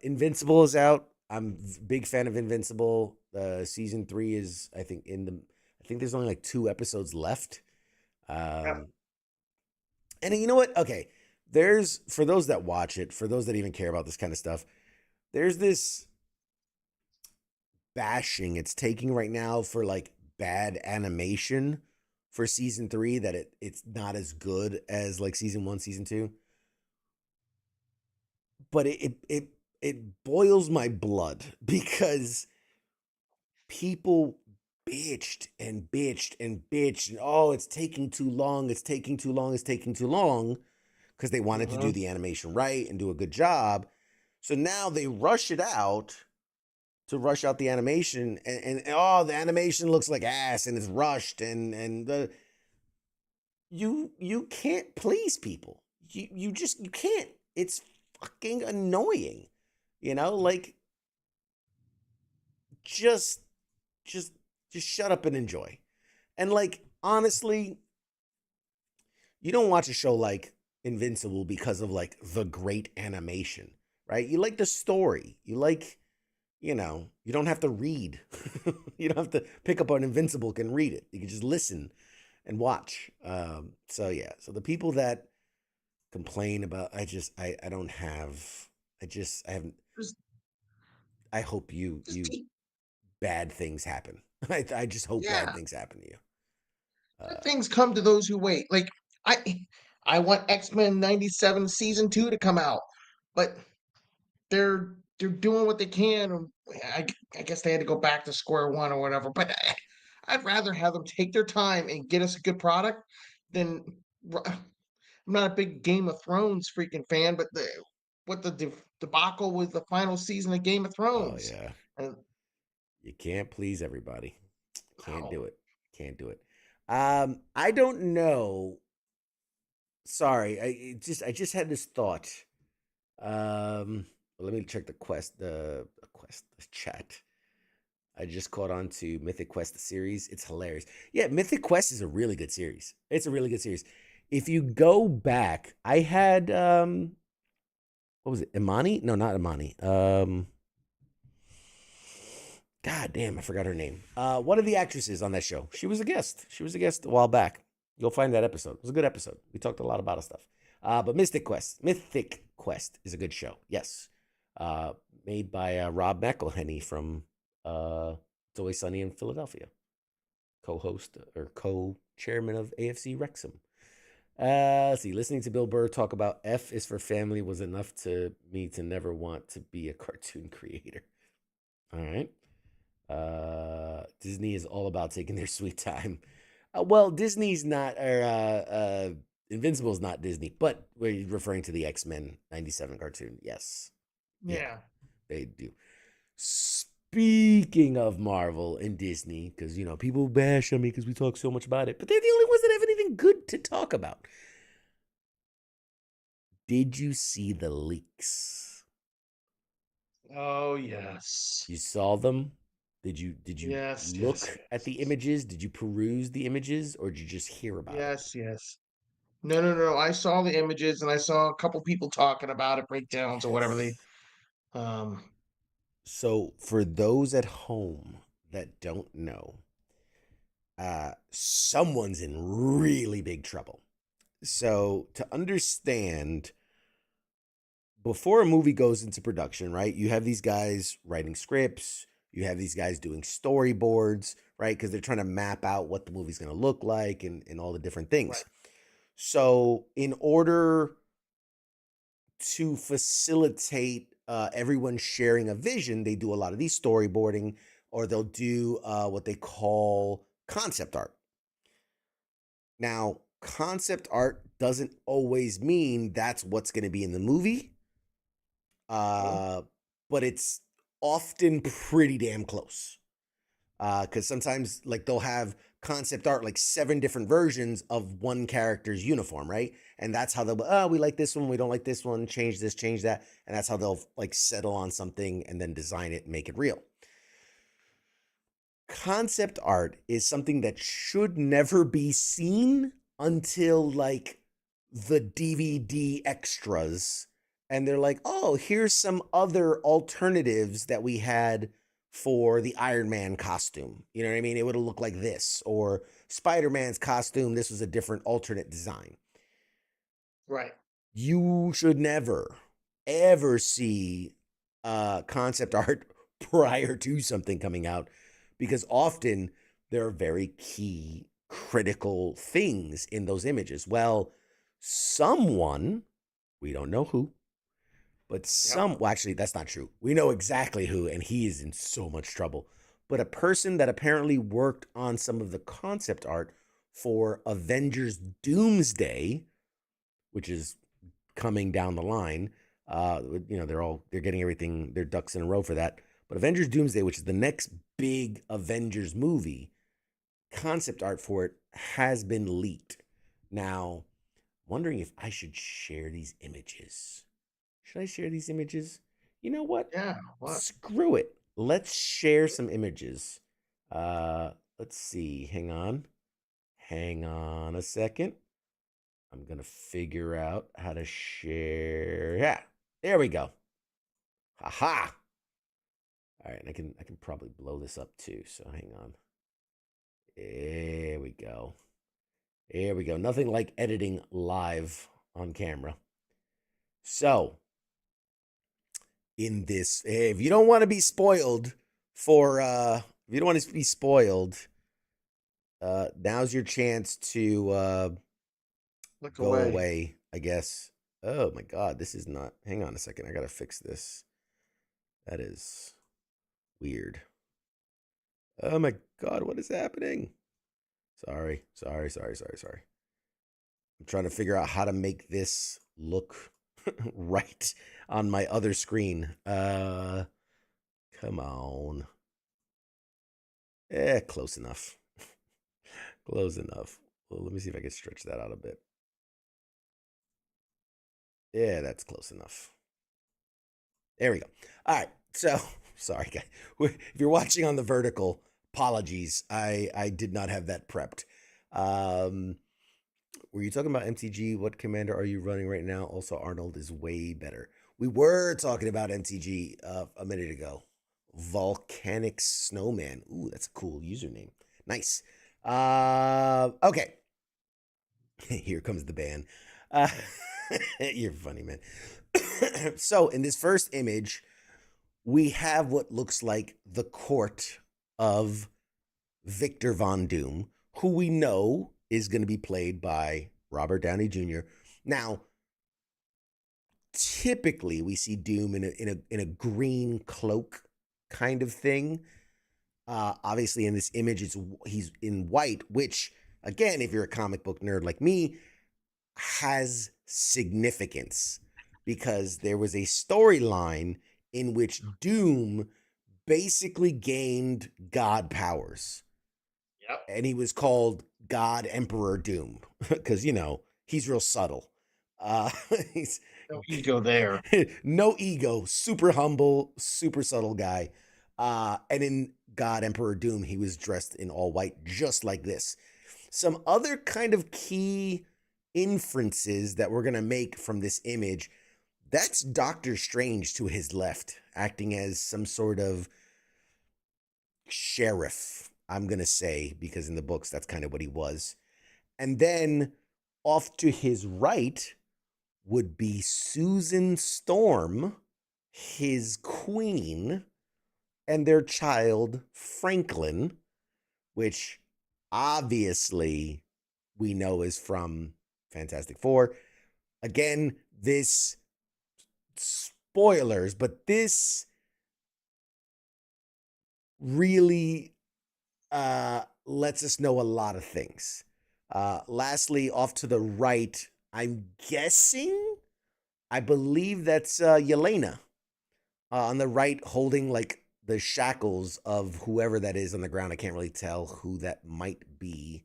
Invincible is out. I'm a big fan of Invincible. Season 3 is, I think, I think there's only like 2 episodes left. Yep. And you know what? Okay, there's, for those that watch it, for those that even care about this kind of stuff, there's this bashing it's taking right now for like bad animation for season 3, that it's not as good as like season 1, season 2. But it boils my blood because people bitched and bitched and bitched and, oh, it's taking too long, it's taking too long, it's taking too long, because they wanted to do the animation right and do a good job. So now they rush it out to rush out the animation, and oh, the animation looks like ass and it's rushed, and the you can't please people. You just, you can't. It's fucking annoying. Like, just shut up and enjoy. And like, honestly, you don't watch a show like Invincible because of like the great animation, right? You like the story. You like, you don't have to read. You don't have to pick up an Invincible and read it. You can just listen and watch. So yeah. So the people that complain about, I don't have, I haven't, Just, I hope you just take- bad things happen. I just hope bad yeah. things happen to you. Good things come to those who wait. Like I I want X-Men 97 season 2 to come out, but they're doing what they can. I guess they had to go back to square one or whatever. But I'd rather have them take their time and get us a good product than. I'm not a big Game of Thrones freaking fan, but the debacle with the final season of Game of Oh Thrones. yeah. And You can't please everybody. Can't do wow. it. Can't do it. I don't know. Sorry, I just had this thought. Let me check the chat. I just caught on to Mythic Quest, the series. It's hilarious. Yeah, Mythic Quest is a really good series. It's a really good series. If you go back, I had what was it? Imani? No, not Imani. God damn, I forgot her name. One of the actresses on that show. She was a guest. She was a guest a while back. You'll find that episode. It was a good episode. We talked a lot about stuff. But Mythic Quest is a good show. Yes. Made by Rob McElhenney from It's Always Sunny in Philadelphia. Co-host or co-chairman of AFC Wrexham. Let's see. Listening to Bill Burr talk about F is for family was enough to me to never want to be a cartoon creator. All right. Disney is all about taking their sweet time. Well, Disney's not, or Invincible is not Disney, but we're referring to the X-Men 97 cartoon. Yes. Yeah. They do. Speaking of Marvel and Disney, because, people bash on me because we talk so much about it, but they're the only ones that have anything good to talk about. Did you see the leaks? Oh yes. You saw them? Did you Yes, look yes, at the yes. images? Did you peruse the images, or did you just hear about them? Yes, yes. No, no, no. I saw the images and I saw a couple people talking about it, breakdowns or whatever they Yes. um So for those at home that don't know, someone's in really big trouble. So to understand, before a movie goes into production, right, you have these guys writing scripts, you have these guys doing storyboards, right, because they're trying to map out what the movie's going to look like, and all the different right. things. So in order to facilitate everyone sharing a vision, they do a lot of these storyboarding, or they'll do what they call concept art. Now, concept art doesn't always mean that's what's going to be in the movie, but it's often pretty damn close. Because sometimes, like, they'll have concept art, like 7 different versions of one character's uniform, right? And that's how they'll, oh, we like this one, we don't like this one, change this, change that. And that's how they'll like settle on something and then design it and make it real. Concept art is something that should never be seen until like the DVD extras. And they're like, oh, here's some other alternatives that we had for the Iron Man costume. You know what I mean? It would have looked like this. Or Spider-Man's costume, this was a different alternate design. Right. You should never, ever see concept art prior to something coming out, because often there are very key, critical things in those images. Well, someone, we don't know who, but well, actually, that's not true. We know exactly who, and he is in so much trouble. But a person that apparently worked on some of the concept art for Avengers Doomsday, which is coming down the line. They're getting everything, their ducks in a row for that. But Avengers Doomsday, which is the next big Avengers movie, concept art for it has been leaked. Now, wondering if I should share these images. Should I share these images? You know what? Yeah. What? Screw it. Let's share some images. Let's see. Hang on. Hang on a second. I'm going to figure out how to share. Yeah, there we go. Ha. All right, I can probably blow this up too, so hang on. There we go. There we go. Nothing like editing live on camera. So, in this, if you don't want to be spoiled if you don't want to be spoiled, now's your chance to go away, I guess. Oh my God, this is not. Hang on a second. I got to fix this. That is weird. Oh my God, what is happening? Sorry. I'm trying to figure out how to make this look right on my other screen. Come on. Close enough. Close enough. Well, let me see if I can stretch that out a bit. Yeah, that's close enough. There we go. All right. So, sorry, guys. If you're watching on the vertical, apologies. I did not have that prepped. Were you talking about MTG? What commander are you running right now? Also, Arnold is way better. We were talking about MTG a minute ago. Volcanic Snowman. Ooh, that's a cool username. Nice. Okay. Here comes the ban. You're funny, man. So, in this first image, we have what looks like the court of Victor Von Doom, who we know is going to be played by Robert Downey Jr. Now, typically we see Doom in a green cloak kind of thing. Obviously, in this image, he's in white, which, again, if you're a comic book nerd like me, has significance, because there was a storyline in which Doom basically gained God powers. Yep. And he was called God Emperor Doom because, he's real subtle. He's No ego there. no ego, super humble, super subtle guy. And in God Emperor Doom, he was dressed in all white, just like this. Some other kind of key inferences that we're going to make from this image, that's Doctor Strange to his left, acting as some sort of sheriff, I'm going to say, because in the books, that's kind of what he was. And then off to his right would be Susan Storm, his queen, and their child, Franklin, which obviously we know is from Fantastic Four. Again, this, spoilers, but this really lets us know a lot of things. Lastly, off to the right, I'm guessing, I believe that's Yelena on the right, holding like the shackles of whoever that is on the ground. I can't really tell who that might be.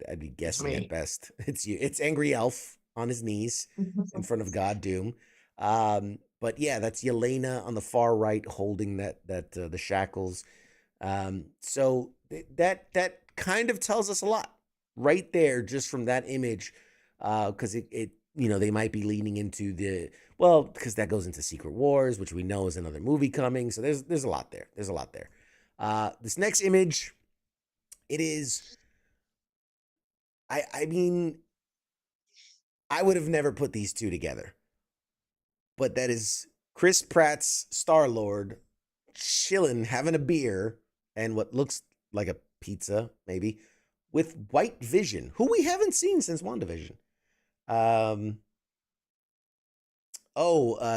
I'd be guessing at best. It's you. It's AngryElf on his knees in front of God Doom. But yeah, that's Yelena on the far right, holding the shackles. So that kind of tells us a lot right there, just from that image, because it they might be leaning into because that goes into Secret Wars, which we know is another movie coming. So there's a lot there. There's a lot there. This next image, it is, I mean, I would have never put these two together, but that is Chris Pratt's Star-Lord chilling, having a beer, and what looks like a pizza, maybe, with White Vision, who we haven't seen since WandaVision.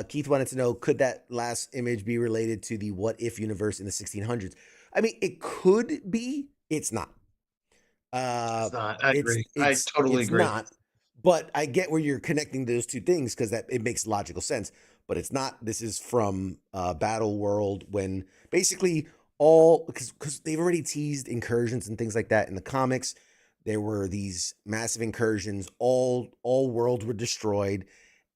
Keith wanted to know, could that last image be related to the What If universe in the 1600s? I mean, it could be. It's not. It's not. I agree. I totally it's agree. not. But I get where you're connecting those two things because that it makes logical sense. But it's not. This is from Battle World, when basically because they've already teased incursions and things like that in the comics. There were these massive incursions. All worlds were destroyed,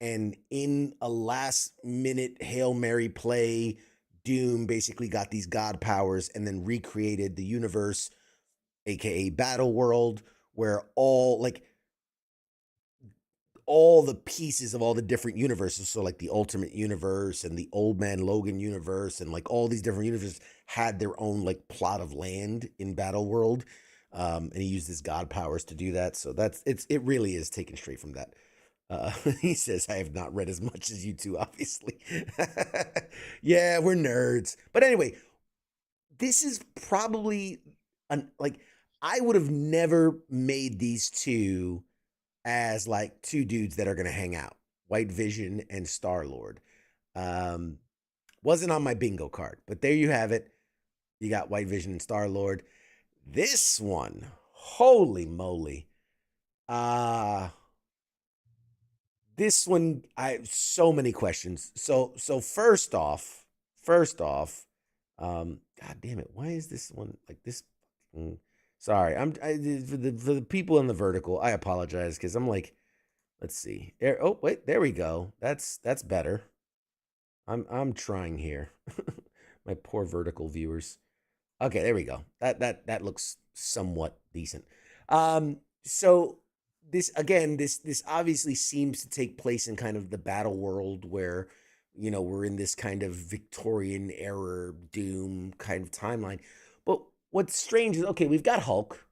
and in a last minute Hail Mary play, Doom basically got these god powers and then recreated the universe, aka Battle World, where all the pieces of all the different universes, so like the Ultimate Universe and the Old Man Logan universe and like all these different universes had their own like plot of land in Battle World. And he used his god powers to do that. So it really is taken straight from that. He says, I have not read as much as you two, obviously. Yeah, we're nerds. But anyway, this is probably I would have never made these two as like two dudes that are going to hang out, White Vision and Star-Lord. Wasn't on my bingo card, but there you have it. You got White Vision and Star-Lord. This one, holy moly. This one, I have so many questions. So first off, God damn it, why is this one like this? Sorry, for the people in the vertical, I apologize because I'm like, let's see. Oh wait, there we go. That's better. I'm trying here. My poor vertical viewers. Okay, there we go. That looks somewhat decent. So this obviously seems to take place in kind of the Battle World where, we're in this kind of Victorian era Doom kind of timeline. But what's strange is, okay, we've got Hulk,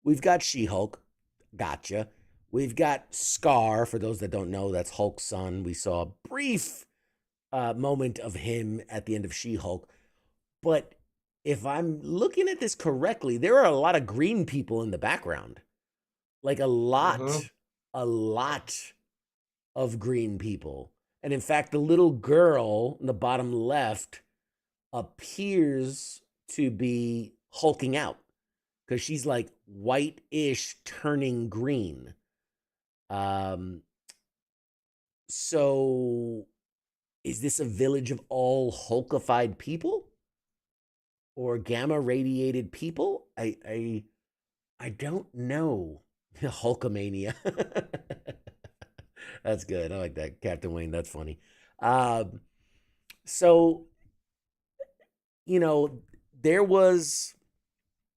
we've got She-Hulk, gotcha. We've got Scar, for those that don't know, that's Hulk's son. We saw a brief moment of him at the end of She-Hulk. But if I'm looking at this correctly, there are a lot of green people in the background. Like a lot of green people. And in fact, the little girl in the bottom left appears to be hulking out because she's like white-ish turning green. So is this a village of all Hulkified people or gamma radiated people? I don't know. Hulkamania. That's good. I like that, Captain Wayne. That's funny. So, there was,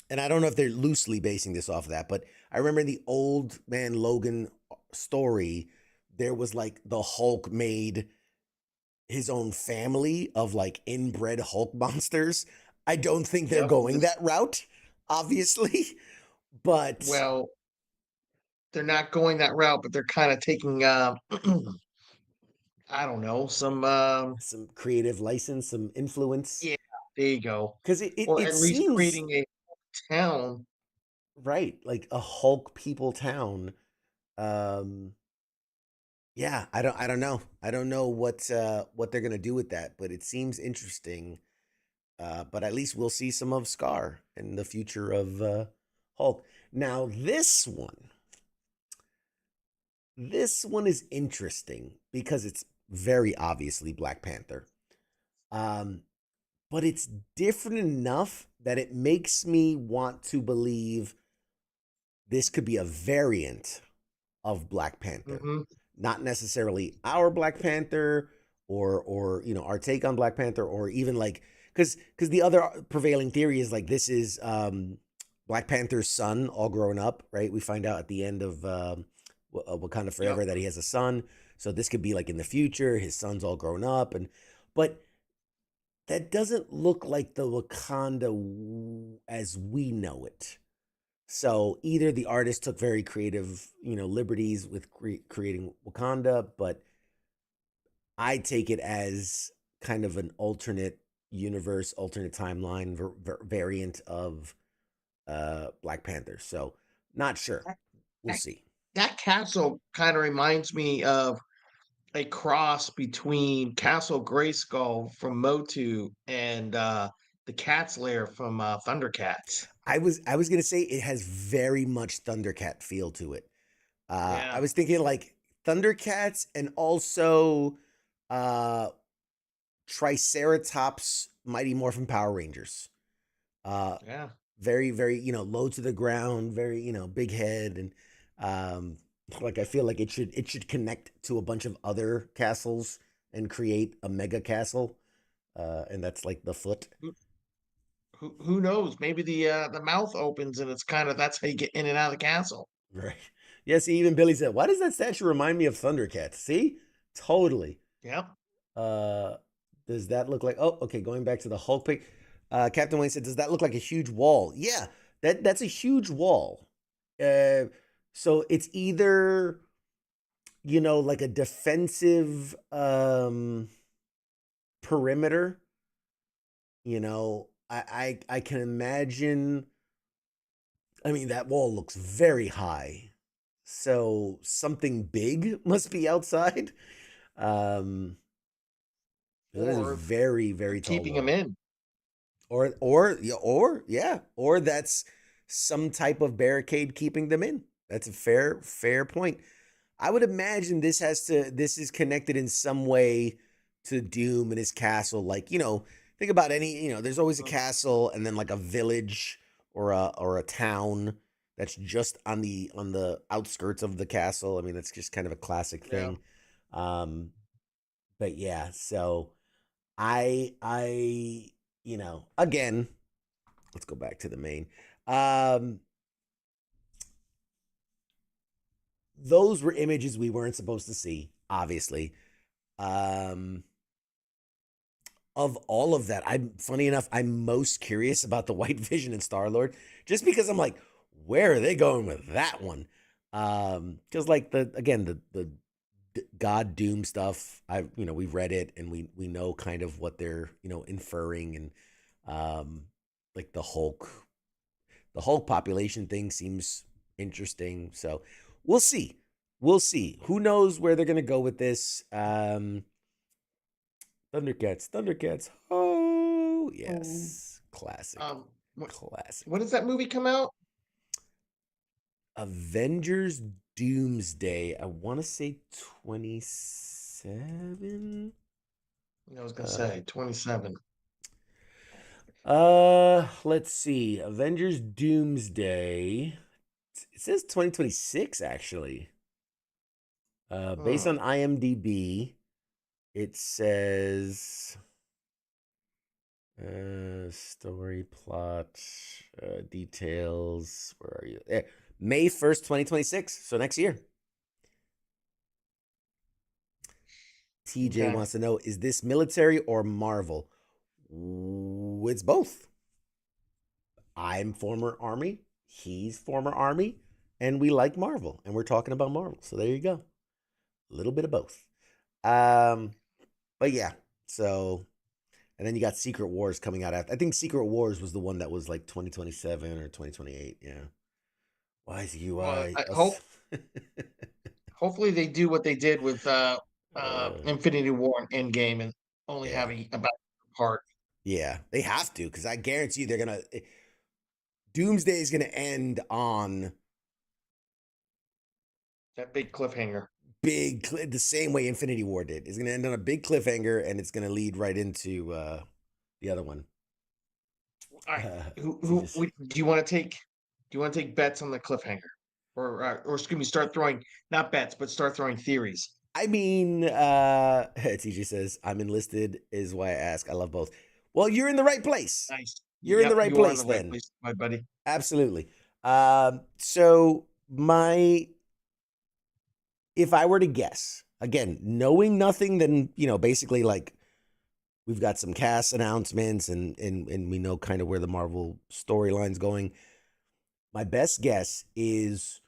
and I don't know if they're loosely basing this off of that, but I remember in the Old Man Logan story, there was like the Hulk made his own family of like inbred Hulk monsters. I don't think they're going that route, obviously, but well, they're not going that route, but they're kind of taking I don't know, some creative license, some influence. yeah, there you go. Because Or it at least seems creating a town. right, like a Hulk people town. Yeah, I don't know. I don't know what they're gonna do with that, but it seems interesting. But at least we'll see some of Scar and the future of Hulk. Now this one is interesting because it's very obviously Black Panther. But it's different enough that it makes me want to believe this could be a variant of Black Panther. Mhm. Not necessarily our Black Panther or our take on Black Panther, or even like because the other prevailing theory is like this is Black Panther's son all grown up, right? We find out at the end of Wakanda Yep. Forever that he has a son. So this could be like in the future, his son's all grown up, but that doesn't look like the Wakanda as we know it. So either the artist took very creative, liberties with creating Wakanda, but I take it as kind of an alternate universe, alternate timeline variant of Black Panther. So not sure. We'll That, see. that castle kind of reminds me of a cross between Castle Grayskull from Motu and the Cat's Lair from Thundercats. I was gonna say it has very much Thundercat feel to it. I Yeah, was thinking like Thundercats and also uh Triceratops Mighty Morphin Power Rangers. Uh yeah. very, very, low to the ground, very, big head and um like I feel like it should connect to a bunch of other castles and create a mega castle. And that's like the foot. Who knows? Maybe the mouth opens and it's kind of that's how you get in and out of the castle. Right. Yes, even Billy said, "Why does that statue remind me of Thundercats?" See? Totally. Yep. Uh, does that look like? Oh, okay. Going back to the Hulk pic, Captain Wayne said, "Does that look like a huge wall?" Yeah, that's a huge wall. Uh, so it's either like a defensive perimeter. I can imagine. I mean, that wall looks very high, so something big must be outside. Um, that is a Or very, they're very tall keeping him wall. in. Or that's some type of barricade keeping them in. That's a fair point. I would imagine this is connected in some way to Doom and his castle. Like, think about any, there's always a castle and then like a village or a town that's just on the outskirts of the castle. I mean, that's just kind of a classic Yeah. thing. But yeah, so I again, let's go back to the main. Um those were images we weren't supposed to see, obviously. Um of all of that, I'm funny enough, I'm most curious about the White Vision and Star-Lord, just because I'm like, where are they going with that one? Because like the God Doom stuff, we've read it and we know kind of what they're inferring, and like the Hulk population thing seems interesting. So we'll see. Who knows where they're gonna go with this? Thundercats. Oh Oh. yes, classic, Um. What, classic. when does that movie come out? Avengers Doomsday. I want to say 27. I was gonna Uh, say 27. let's see. Avengers Doomsday. It says 2026 actually. Based Hmm. on IMDb, it says story plot details. Where are you? There. May 1st, 2026. So next year. TJ Okay. wants to know, is this military or Marvel? It's both. I'm former Army. He's former Army. And we like Marvel. And we're talking about Marvel. So there you go. A little bit of both. Um, but yeah. So, and then you got Secret Wars coming out after. I think Secret Wars was the one that was like 2027 or 2028. Yeah. Why is Well, UI? I hope hopefully they do what they did with Uh, Infinity War and Endgame and only yeah. having about part Yeah. They have to, because I guarantee you they're going to. Doomsday is going to end on that big cliffhanger. the same way Infinity War did. It's going to end on a big cliffhanger, and it's going to lead right into the other one. All right. So just, Do you want to take? Do you want to take bets on the cliffhanger, or excuse me, start throwing not bets, but start throwing theories? I mean, TJ says, I'm enlisted, is why I ask. I love both. Well, you're in the right place. Nice. You're in the Yep, right you are in place the right then. place, my buddy. Absolutely. So my if I were to guess, again, knowing nothing, then, basically like we've got some cast announcements and we know kind of where the Marvel storyline's going. My best guess is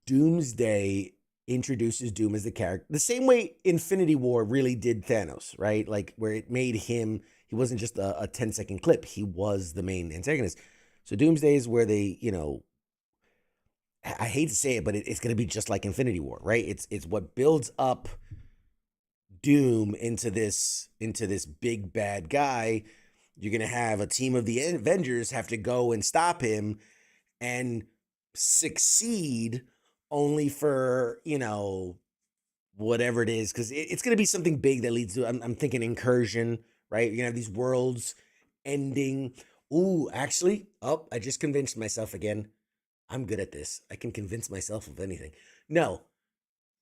Doomsday introduces Doom as the character the same way Infinity War really did Thanos, right? Like where it made him, he wasn't just a 10-second clip, he was the main antagonist. So Doomsday is where they, I hate to say it, but it's going to be just like Infinity War, right? It's what builds up Doom into this big bad guy. You're going to have a team of the Avengers have to go and stop him and succeed only for, whatever it is, because it's going to be something big that leads to, I'm thinking incursion, right? You're going to have these worlds ending. Ooh, actually, I just convinced myself again. I'm good at this. I can convince myself of anything. No.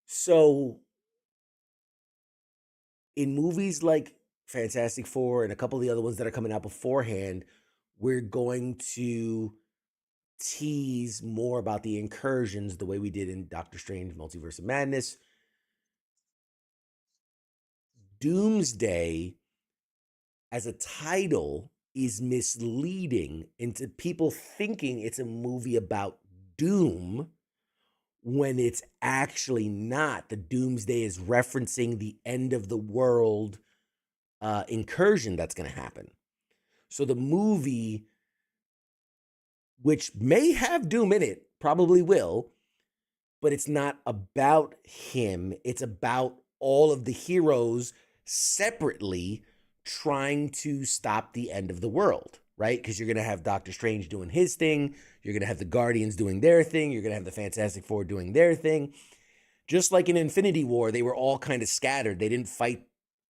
So in movies like Fantastic Four and a couple of the other ones that are coming out beforehand, we're going to tease more about the incursions the way we did in Doctor Strange Multiverse of Madness. Doomsday as a title is misleading into people thinking it's a movie about doom when it's actually not. The Doomsday is referencing the end of the world incursion that's going to happen. So the movie, which may have Doom in it, probably will, but it's not about him. It's about all of the heroes separately trying to stop the end of the world, right? Because you're going to have Doctor Strange doing his thing. You're going to have the Guardians doing their thing. You're going to have the Fantastic Four doing their thing. Just like in Infinity War, they were all kind of scattered. They didn't fight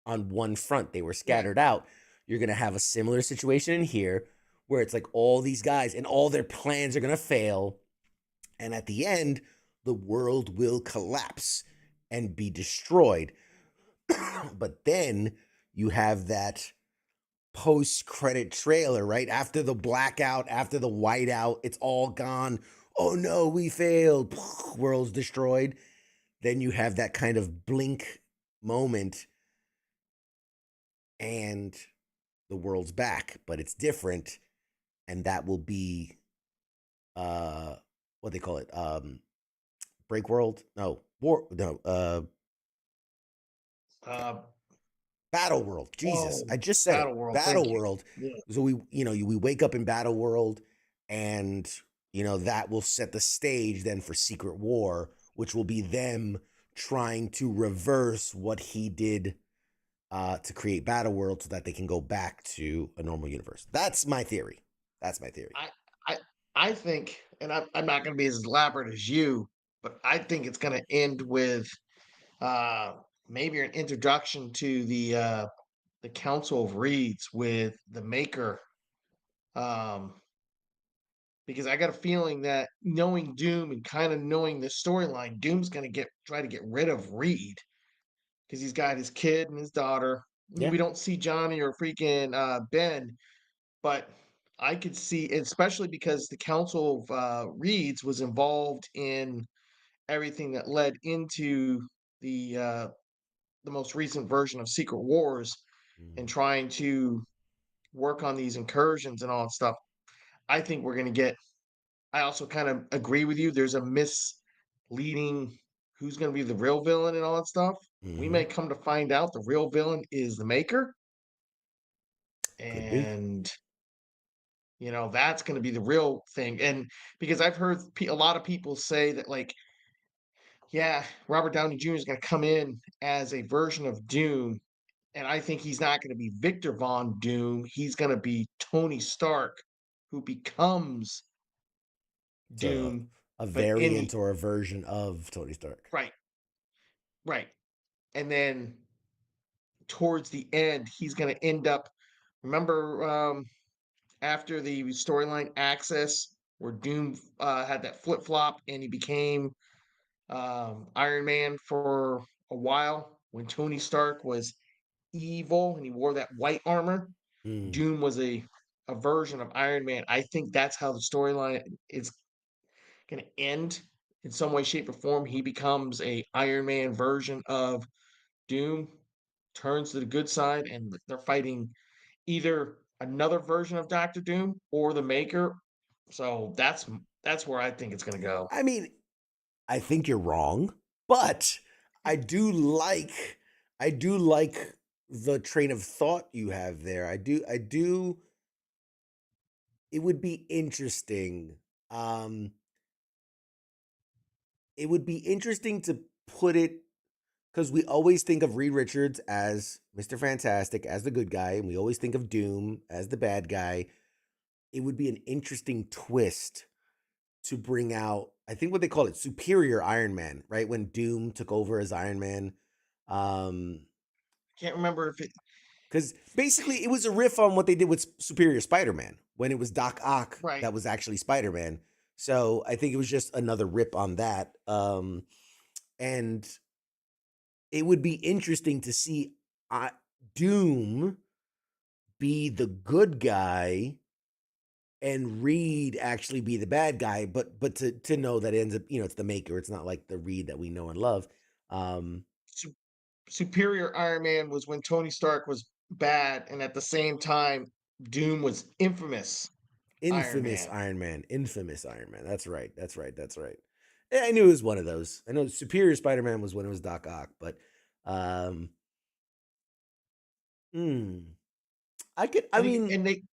on one front. They were scattered out. You're going to have a similar situation in here where it's like all these guys and all their plans are going to fail. And at the end, the world will collapse and be destroyed. But then you have that post-credit trailer, right? After the blackout, after the whiteout, it's all gone. Oh no, we failed. World's destroyed. Then you have that kind of blink moment and the world's back, but it's different. And that will be what they call it, break world, no war, no, battle world. Jesus, I just said Battle it, World. battle Thank you. world. Yeah. So we wake up in battle world, and that will set the stage then for Secret War, which will be them trying to reverse what he did to create battle world so that they can go back to a normal universe. That's my theory. I think, and I'm not going to be as elaborate as you, but I think it's going to end with uh, maybe an introduction to the Council of Reeds with the Maker, um, because I got a feeling that knowing Doom and kind of knowing the storyline, Doom's going to try to get rid of Reed because he's got his kid and his daughter. Yeah. We don't see Johnny or freaking Ben, but I could see, especially because the Council of Reeds was involved in everything that led into the most recent version of Secret Wars and Mhm. trying to work on these incursions and all that stuff. I think we're going to get. I also kind of agree with you. There's a misleading who's going to be the real villain and all that stuff. We may Mhm. come to find out the real villain is the Maker, Could be. and that's going to be the real thing. And because I've heard a lot of people say that, like, yeah, Robert Downey Jr. is going to come in as a version of Doom, and I think he's not going to be Victor Von Doom. He's going to be Tony Stark, who becomes So Doom, a but in variant or a version of Tony Stark. right, right, and then towards the end, he's going to end up. Remember, after the storyline Access, where Doom had that flip flop and he became Iron Man for a while when Tony Stark was evil and he wore that white armor. Mm. Doom was a version of Iron Man. I think that's how the storyline is going to end. in some way, shape, or form, he becomes a Iron Man version of Doom, turns to the good side, and they're fighting either another version of Doctor Doom or the Maker. So that's where I think it's gonna go. I mean, I think you're wrong, but I do like I do like the train of thought you have there. I do it would be interesting. Um it would be interesting to put it because we always think of Reed Richards as Mr. Fantastic, as the good guy, and we always think of Doom as the bad guy. It would be an interesting twist to bring out, I think what they call it, Superior Iron Man, right? When Doom took over as Iron Man. Can't remember if it Because basically it was a riff on what they did with Superior Spider-Man when it was Doc Ock right. that was actually Spider-Man. So I think it was just another rip on that. And it would be interesting to see Doom be the good guy and Reed actually be the bad guy, but to know that it ends up, it's the Maker. It's not like the Reed that we know and love. Um, Su- Superior Iron Man was when Tony Stark was bad, and at the same time, Doom was infamous Iron infamous Man. Iron Man, infamous Iron Man. That's right. That's right. That's right. Yeah, I knew it was one of those. I know Superior Spider-Man was when it was Doc Ock, but um, hmm, I could. I And they, mean, and they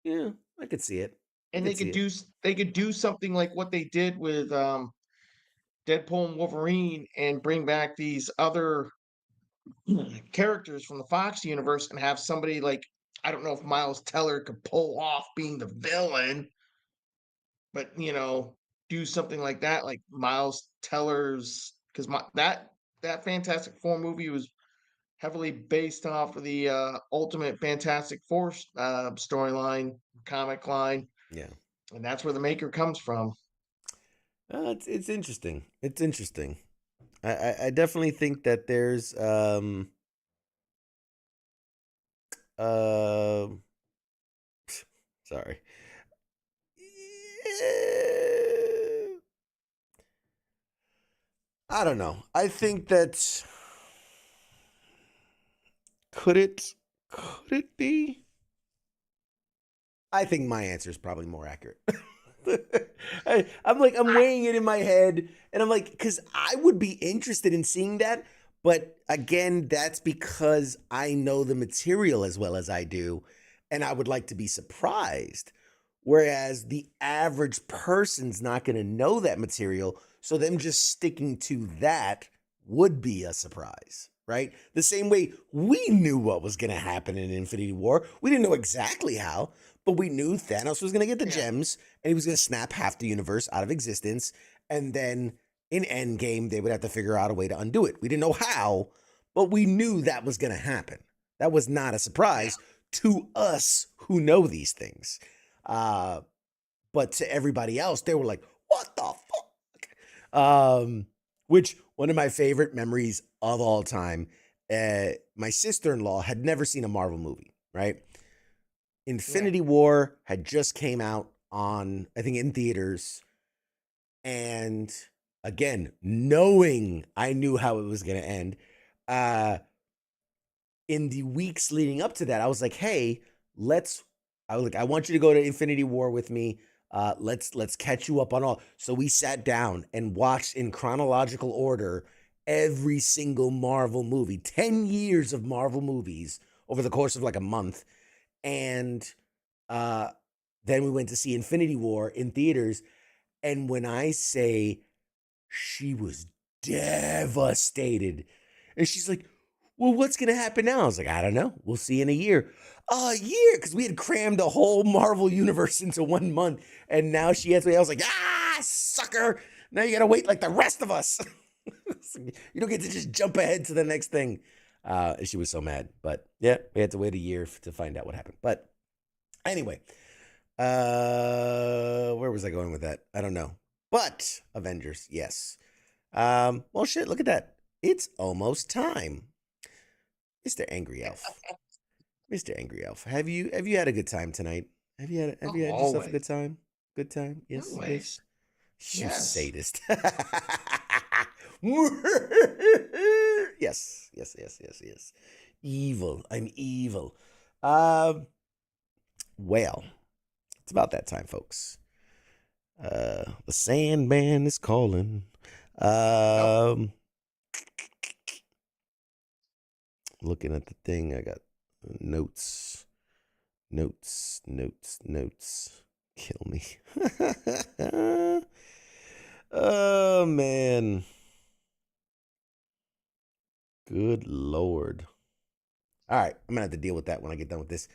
yeah, I could see it. I and could see it. they could do something like what they did with Deadpool and Wolverine, and bring back these other characters from the Fox universe, and have somebody like, I don't know if Miles Teller could pull off being the villain, but do something like that, like Miles Teller's, because that Fantastic Four movie was heavily based off of the Ultimate Fantastic Four storyline, comic line, Yeah, and that's where the Maker comes from. it's interesting. It's interesting. I definitely think that there's uh sorry. I don't know. I think that could it be? I think my answer is probably more accurate. I'm weighing it in my head, and I'm like, because I would be interested in seeing that, but again, that's because I know the material as well as I do, and I would like to be surprised. Whereas the average person's not going to know that material, so them just sticking to that would be a surprise, right? The same way we knew what was going to happen in Infinity War. We didn't know exactly how, but we knew Thanos was going to get the Yeah. gems and he was going to snap half the universe out of existence. And then in Endgame, they would have to figure out a way to undo it. We didn't know how, but we knew that was going to happen. That was not a surprise to us who know these things. But to everybody else, they were like, what the fuck? Which one of my favorite memories of all time, my sister-in-law had never seen a Marvel movie, right? Infinity War had just came out on, I think, in theaters. And again, knowing I knew how it was going to end, in the weeks leading up to that, I was like, hey, I want you to go to Infinity War with me. Let's catch you up on all. So we sat down and watched in chronological order every single Marvel movie, 10 years of Marvel movies over the course of like a month. And uh, then we went to see Infinity War in theaters. And when I say she was devastated, and she's like, well, what's going to happen now? I was like, I don't know. We'll see in a year. A year? Because we had crammed the whole Marvel universe into 1 month. And now she has me. I was like, sucker. Now you got to wait like the rest of us. You don't get to just jump ahead to the next thing. She was so mad. But yeah, we had to wait a year to find out what happened. But anyway, where was I going with that? I don't know. But Avengers, yes. Well, shit, look at that. It's almost time. Mr. Angry Elf. Mr. Angry Elf, have you had a good time tonight? Have you had yourself a Always. good time? Good time? Yes, yes. Always. You Yes. sadist. Yes. Evil. I'm evil. Well, it's about that time, folks. The Sandman is calling. Looking at the thing, I got notes. Kill me. Oh, man. Good Lord. All right, I'm going to have to deal with that when I get done with this.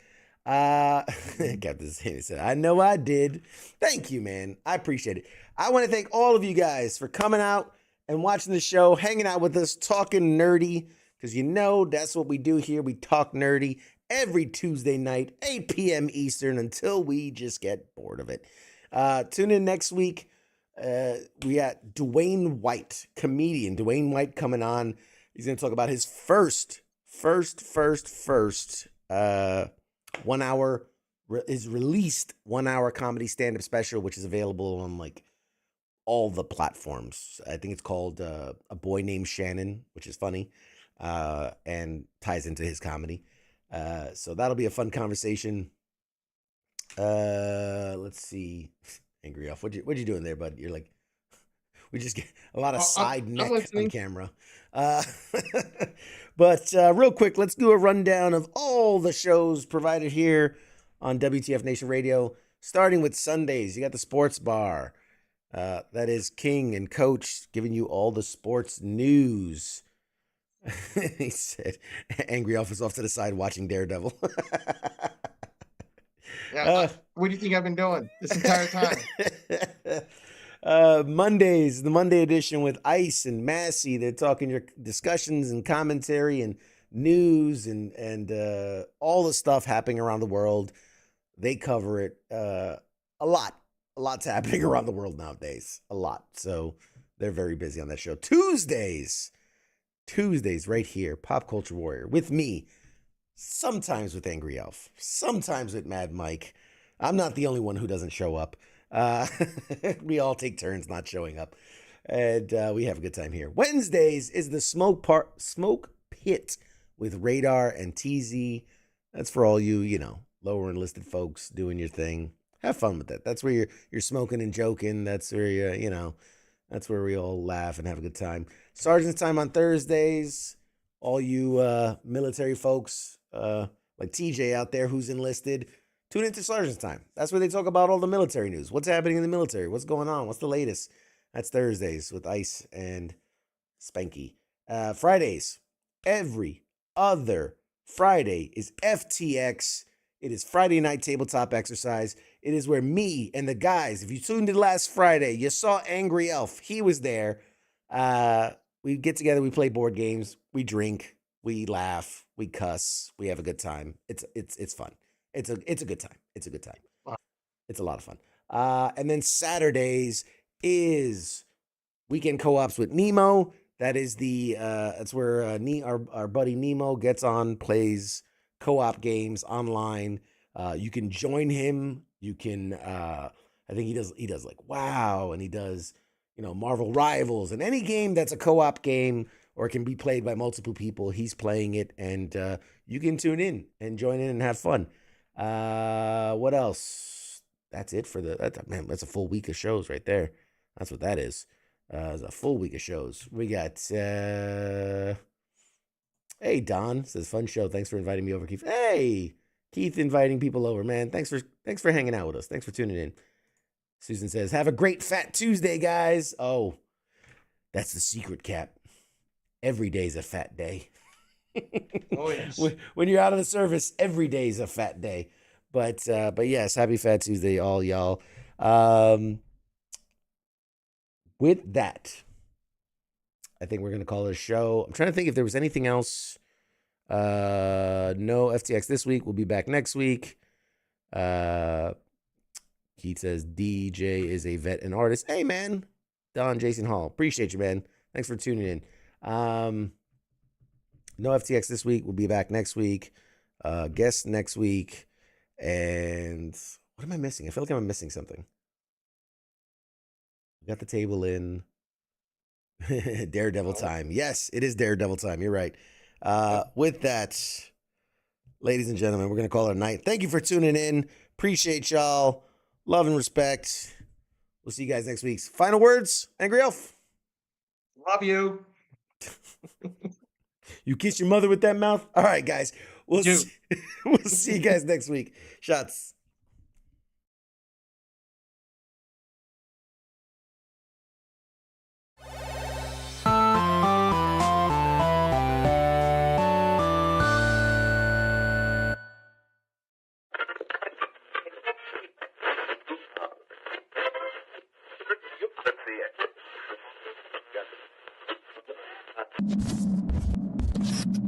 Captain Sammy said, I know I did. Thank you, man. I appreciate it. I want to thank all of you guys for coming out and watching the show, hanging out with us, talking nerdy, because you know that's what we do here. We talk nerdy every Tuesday night, 8 p.m. Eastern, until we just get bored of it. Tune in next week. We got Dwayne White, comedian Dwayne White, coming on. He's going to talk about his first 1 hour is released 1 hour comedy stand-up special, which is available on like all the platforms. I think it's called A Boy Named Shannon, which is funny and ties into his comedy. So that'll be a fun conversation. Let's see. Angry Elf, what you doing there, bud? You're like, we just get a lot of side I'm neck on listening. camera. But real quick, let's do a rundown of all the shows provided here on WTF Nation Radio, starting with Sundays. You got the Sports Bar. That is King and Coach giving you all the sports news. He said, Angry Elf is off to the side watching Daredevil. Yeah. What do you think I've been doing this entire time? Mondays, the Monday edition with Ice and Massey. They're talking your discussions and commentary and news and all the stuff happening around the world. They cover it a lot. A lot's happening around the world nowadays. A lot. So they're very busy on that show. Tuesdays right here, Pop Culture Warrior with me. Sometimes with Angry Elf, sometimes with MadMike. I'm not the only one who doesn't show up. We all take turns not showing up, and we have a good time here. Wednesdays is the Smoke Pit with Radar and TZ. That's for all you lower enlisted folks doing your thing. Have fun with that. That's where you're smoking and joking. That's where that's where we all laugh and have a good time. Sergeant's Time on Thursdays. All you military folks, like TJ out there who's enlisted, tune into Sergeant's Time. That's where they talk about all the military news. What's happening in the military? What's going on? What's the latest? That's Thursdays with Ice and Spanky. Fridays, every other Friday is FTX. It is Friday Night Tabletop Exercise. It is where me and the guys, if you tuned in last Friday, you saw Angry Elf. He was there. We get together, we play board games, we drink, we laugh, we cuss, we have a good time. It's fun. It's a good time. It's a good time. It's a lot of fun. And then Saturdays is Weekend Co-ops with Nemo. That is that's where our buddy Nemo gets on, plays co-op games online. You can join him. You can I think he does like WoW, and he does Marvel Rivals, and any game that's a co-op game or can be played by multiple people, he's playing it, and you can tune in and join in and have fun. What else? That's it for that's a full week of shows right there. That's what that is. It's a full week of shows. We got hey, Don says, fun show. Thanks for inviting me over, Keith. Hey, Keith inviting people over, man. Thanks for hanging out with us. Thanks for tuning in. Susan says, have a great Fat Tuesday, guys. Oh, that's the secret, Cap. Every day's a fat day. Oh, yes. When you're out of the service, every day is a fat day. But yes, happy Fat Tuesday, all y'all. With that, I think we're going to call it a show. I'm trying to think if there was anything else. No FTX this week. We'll be back next week. Keith says DJ is a vet and artist. Hey, man. Don Jason Hall. Appreciate you, man. Thanks for tuning in. No FTX this week. We'll be back next week. Guest next week. And what am I missing? I feel like I'm missing something. Got the table in. Daredevil time. Yes, it is Daredevil time. You're right. With that, ladies and gentlemen, we're going to call it a night. Thank you for tuning in. Appreciate y'all. Love and respect. We'll see you guys next week. Final words, Angry Elf. Love you. You kiss your mother with that mouth? All right, guys. We'll see you guys next week. Shots. Let's see it.